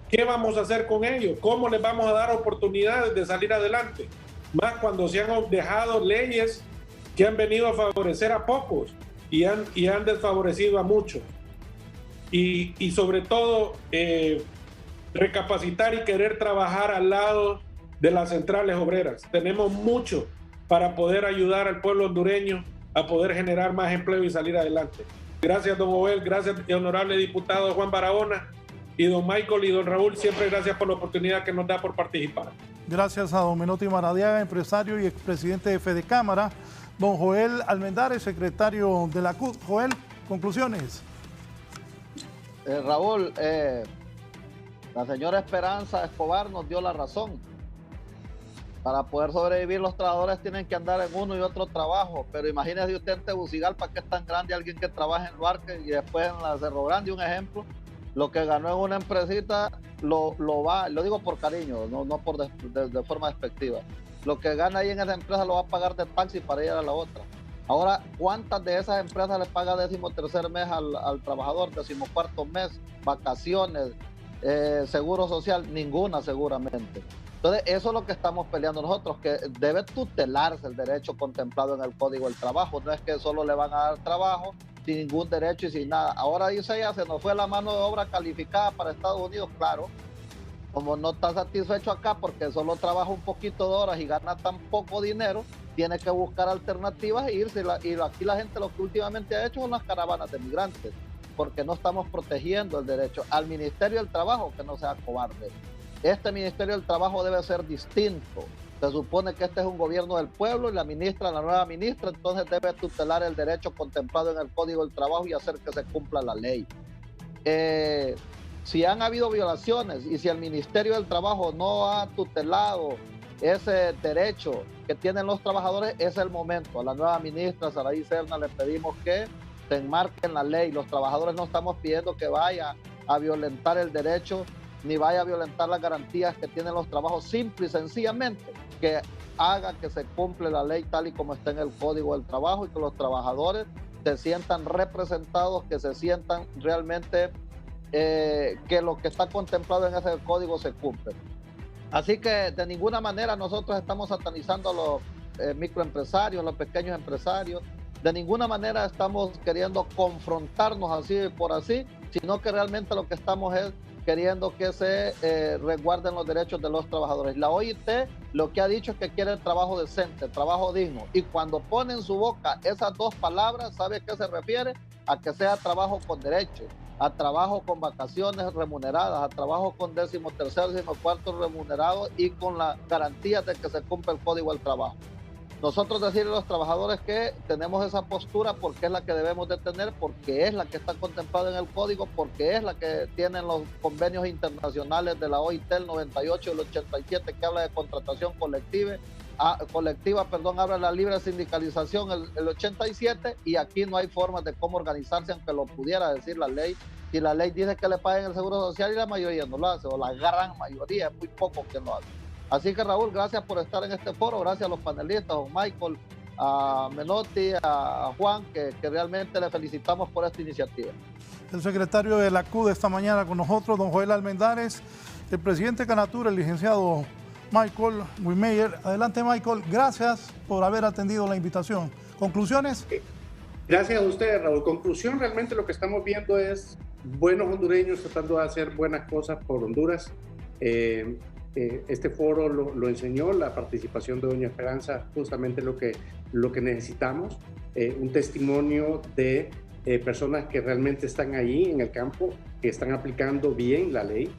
¿Qué vamos a hacer con ellos? ¿Cómo les vamos a dar oportunidades de salir adelante? Más cuando se han dejado leyes que han venido a favorecer a pocos y han desfavorecido a muchos. Y sobre todo, recapacitar y querer trabajar al lado de las centrales obreras. Tenemos mucho para poder ayudar al pueblo hondureño a poder generar más empleo y salir adelante. Gracias, don Joel, gracias, honorable diputado Juan Barahona, y don Michael y don Raúl, siempre gracias por la oportunidad que nos da por participar. Gracias a don Menotti Maradiaga, empresario y expresidente de Fedecámara. Don Joel Almendares, secretario de la CUT. Joel, conclusiones. Raúl, la señora Esperanza Escobar nos dio la razón. Para poder sobrevivir, los trabajadores tienen que andar en uno y otro trabajo. Pero imagínese usted en Tegucigalpa, que es tan grande, alguien que trabaja en Luarque y después en la Cerro Grande, un ejemplo, lo que ganó en una empresita lo digo por cariño, no por de forma despectiva. Lo que gana ahí en esa empresa lo va a pagar de taxi para ir a la otra. Ahora, ¿cuántas de esas empresas le paga 13º mes al trabajador, 14º mes, vacaciones, seguro social? Ninguna, seguramente. Entonces, eso es lo que estamos peleando nosotros, que debe tutelarse el derecho contemplado en el Código del Trabajo. No es que solo le van a dar trabajo sin ningún derecho y sin nada. Ahora dice ella, se nos fue la mano de obra calificada para Estados Unidos. Claro, como no está satisfecho acá porque solo trabaja un poquito de horas y gana tan poco dinero, tiene que buscar alternativas e irse. Y aquí la gente lo que últimamente ha hecho son las caravanas de migrantes, porque no estamos protegiendo el derecho. Al Ministerio del Trabajo, que no sea cobarde. Este Ministerio del Trabajo debe ser distinto. Se supone que este es un gobierno del pueblo y la nueva ministra, entonces debe tutelar el derecho contemplado en el Código del Trabajo y hacer que se cumpla la ley. Si han habido violaciones y si el Ministerio del Trabajo no ha tutelado ese derecho que tienen los trabajadores, es el momento. A la nueva ministra Saraí Serna le pedimos que se enmarque en la ley. Los trabajadores no estamos pidiendo que vaya a violentar el derecho ni vaya a violentar las garantías que tienen los trabajos, simple y sencillamente que haga que se cumpla la ley tal y como está en el Código del Trabajo y que los trabajadores se sientan representados, que se sientan realmente que lo que está contemplado en ese código se cumple. Así que de ninguna manera nosotros estamos satanizando a los microempresarios, los pequeños empresarios, de ninguna manera estamos queriendo confrontarnos así por así, sino que realmente lo que estamos es queriendo que se resguarden los derechos de los trabajadores. La OIT lo que ha dicho es que quiere trabajo decente, trabajo digno, y cuando pone en su boca esas dos palabras, ¿sabe a qué se refiere? A que sea trabajo con derechos, a trabajo con vacaciones remuneradas, a trabajo con 13º, 14º remunerado y con la garantía de que se cumpla el Código del Trabajo. Nosotros decirle a los trabajadores que tenemos esa postura porque es la que debemos de tener, porque es la que está contemplada en el código, porque es la que tienen los convenios internacionales de la OIT, el 98 y el 87, que habla de contratación colectiva, habla de la libre sindicalización el 87, y aquí no hay formas de cómo organizarse, aunque lo pudiera decir la ley. Si la ley dice que le paguen el seguro social y la mayoría no lo hace, o la gran mayoría, es muy poco que lo hace. Así que Raúl, gracias por estar en este foro, gracias a los panelistas, a Michael, a Menotti, a Juan, que realmente le felicitamos por esta iniciativa. El secretario de la CUD esta mañana con nosotros, don Joel Almendares, el presidente de Canatura, el licenciado Michael Wimeyer. Adelante, Michael, gracias por haber atendido la invitación. ¿Conclusiones? Gracias a ustedes, Raúl. Conclusión, realmente lo que estamos viendo es buenos hondureños tratando de hacer buenas cosas por Honduras. Este foro lo enseñó, la participación de doña Esperanza, justamente lo que necesitamos, un testimonio de personas que realmente están ahí en el campo, que están aplicando bien la ley,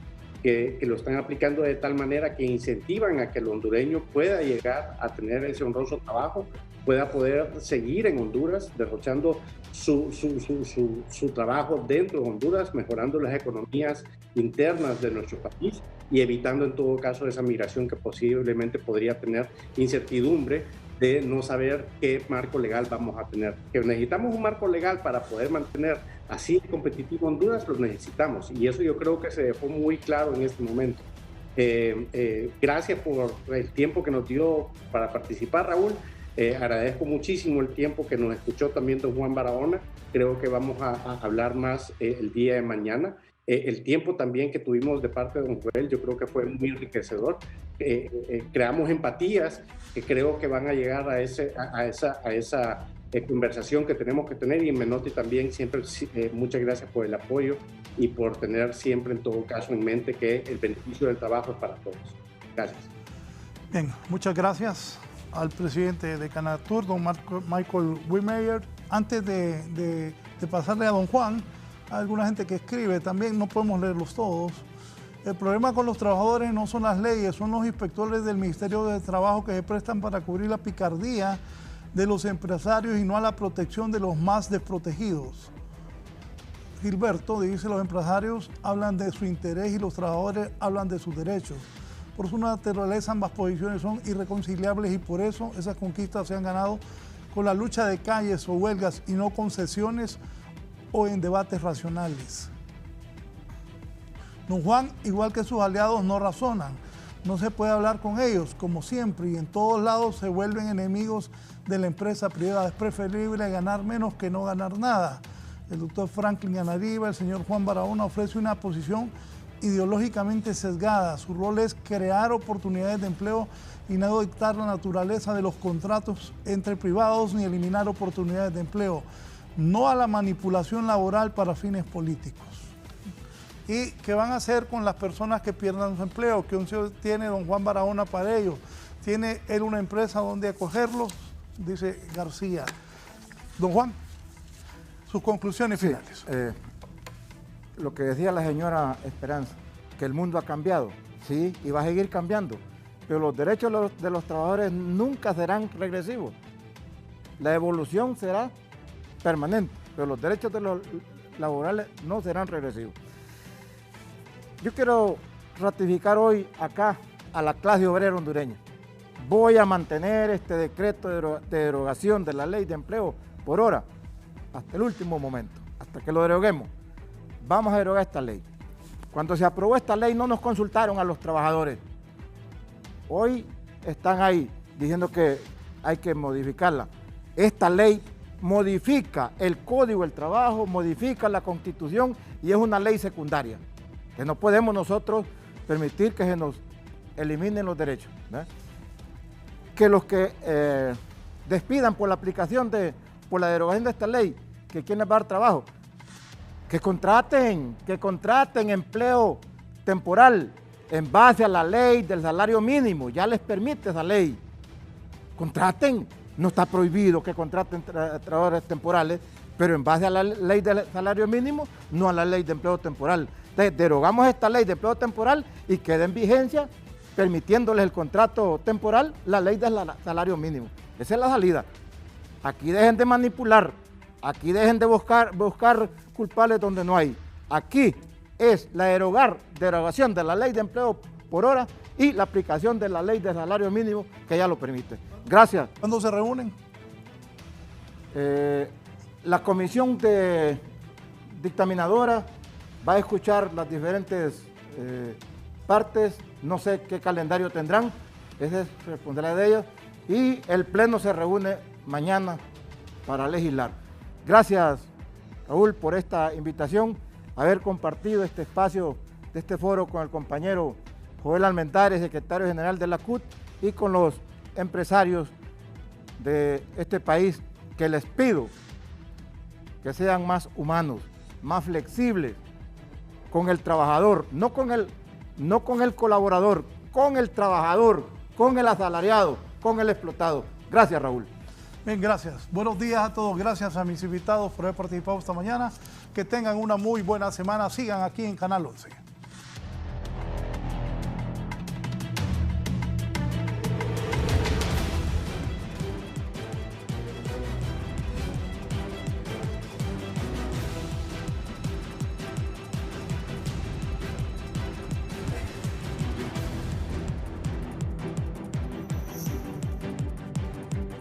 que lo están aplicando de tal manera que incentivan a que el hondureño pueda llegar a tener ese honroso trabajo, pueda poder seguir en Honduras, derrochando su trabajo dentro de Honduras, mejorando las economías internas de nuestro país y evitando en todo caso esa migración que posiblemente podría tener incertidumbre de no saber qué marco legal vamos a tener. Que necesitamos un marco legal para poder mantener así competitivo Honduras, lo necesitamos, y eso yo creo que se dejó muy claro en este momento. Gracias por el tiempo que nos dio para participar, Raúl. Agradezco muchísimo el tiempo que nos escuchó también don Juan Barahona. Creo que vamos a hablar más el día de mañana. El tiempo también que tuvimos de parte de don Joel, yo creo que fue muy enriquecedor. Creamos empatías que creo que van a llegar a esa conversación que tenemos que tener. Y Menotti también, siempre muchas gracias por el apoyo y por tener siempre en todo caso en mente que el beneficio del trabajo es para todos. Gracias. Bien, muchas gracias al presidente de Canatur, don Michael Wiemeyer. Antes de pasarle a don Juan, hay alguna gente que escribe, también no podemos leerlos todos. El problema con los trabajadores no son las leyes, son los inspectores del Ministerio de Trabajo que se prestan para cubrir la picardía de los empresarios y no a la protección de los más desprotegidos. Gilberto dice, los empresarios hablan de su interés y los trabajadores hablan de sus derechos. Por su naturaleza ambas posiciones son irreconciliables y por eso esas conquistas se han ganado con la lucha de calles o huelgas y no con sesiones o en debates racionales. Don Juan, igual que sus aliados, no razonan. No se puede hablar con ellos, como siempre, y en todos lados se vuelven enemigos de la empresa privada. Es preferible ganar menos que no ganar nada. El doctor Franklin Anariba, el señor Juan Barahona, ofrece una posición ideológicamente sesgada. Su rol es crear oportunidades de empleo y no dictar la naturaleza de los contratos entre privados ni eliminar oportunidades de empleo. No a la manipulación laboral para fines políticos. ¿Y qué van a hacer con las personas que pierdan su empleo? ¿Qué opción tiene don Juan Barahona para ello? ¿Tiene él una empresa donde acogerlos? Dice García. Don Juan, sus conclusiones finales. Lo que decía la señora Esperanza, que el mundo ha cambiado, sí, y va a seguir cambiando, pero los derechos de los trabajadores nunca serán regresivos. La evolución será permanente, pero los derechos de los laborales no serán regresivos. Yo quiero ratificar hoy acá a la clase obrera hondureña. Voy a mantener este decreto de derogación de la ley de empleo por hora hasta el último momento, hasta que lo deroguemos. Vamos a derogar esta ley. Cuando se aprobó esta ley no nos consultaron a los trabajadores. Hoy están ahí diciendo que hay que modificarla. Esta ley modifica el Código del Trabajo, modifica la Constitución y es una ley secundaria, que no podemos nosotros permitir que se nos eliminen los derechos, ¿verdad? Que los que despidan por la aplicación por la derogación de esta ley, que quieren dar trabajo, que contraten empleo temporal en base a la ley del salario mínimo, ya les permite esa ley. Contraten, no está prohibido que contraten trabajadores temporales, pero en base a la ley del salario mínimo, no a la ley de empleo temporal. Entonces, derogamos esta ley de empleo temporal y queda en vigencia, permitiéndoles el contrato temporal, la ley del salario mínimo. Esa es la salida. Aquí dejen de manipular, aquí dejen de buscar culpables donde no hay. Aquí es la derogación de la ley de empleo por hora y la aplicación de la ley de salario mínimo que ya lo permite. Gracias. ¿Cuándo se reúnen? La comisión dictaminadora va a escuchar las diferentes partes, no sé qué calendario tendrán, esa es responsabilidad de ellos, y el pleno se reúne mañana para legislar. Gracias, Raúl, por esta invitación, haber compartido este espacio de este foro con el compañero Joel Almendares, secretario general de la CUT, y con los empresarios de este país, que les pido que sean más humanos, más flexibles con el trabajador, no con el colaborador, con el trabajador, con el asalariado, con el explotado. Gracias, Raúl. Bien, gracias. Buenos días a todos. Gracias a mis invitados por haber participado esta mañana. Que tengan una muy buena semana. Sigan aquí en Canal 11.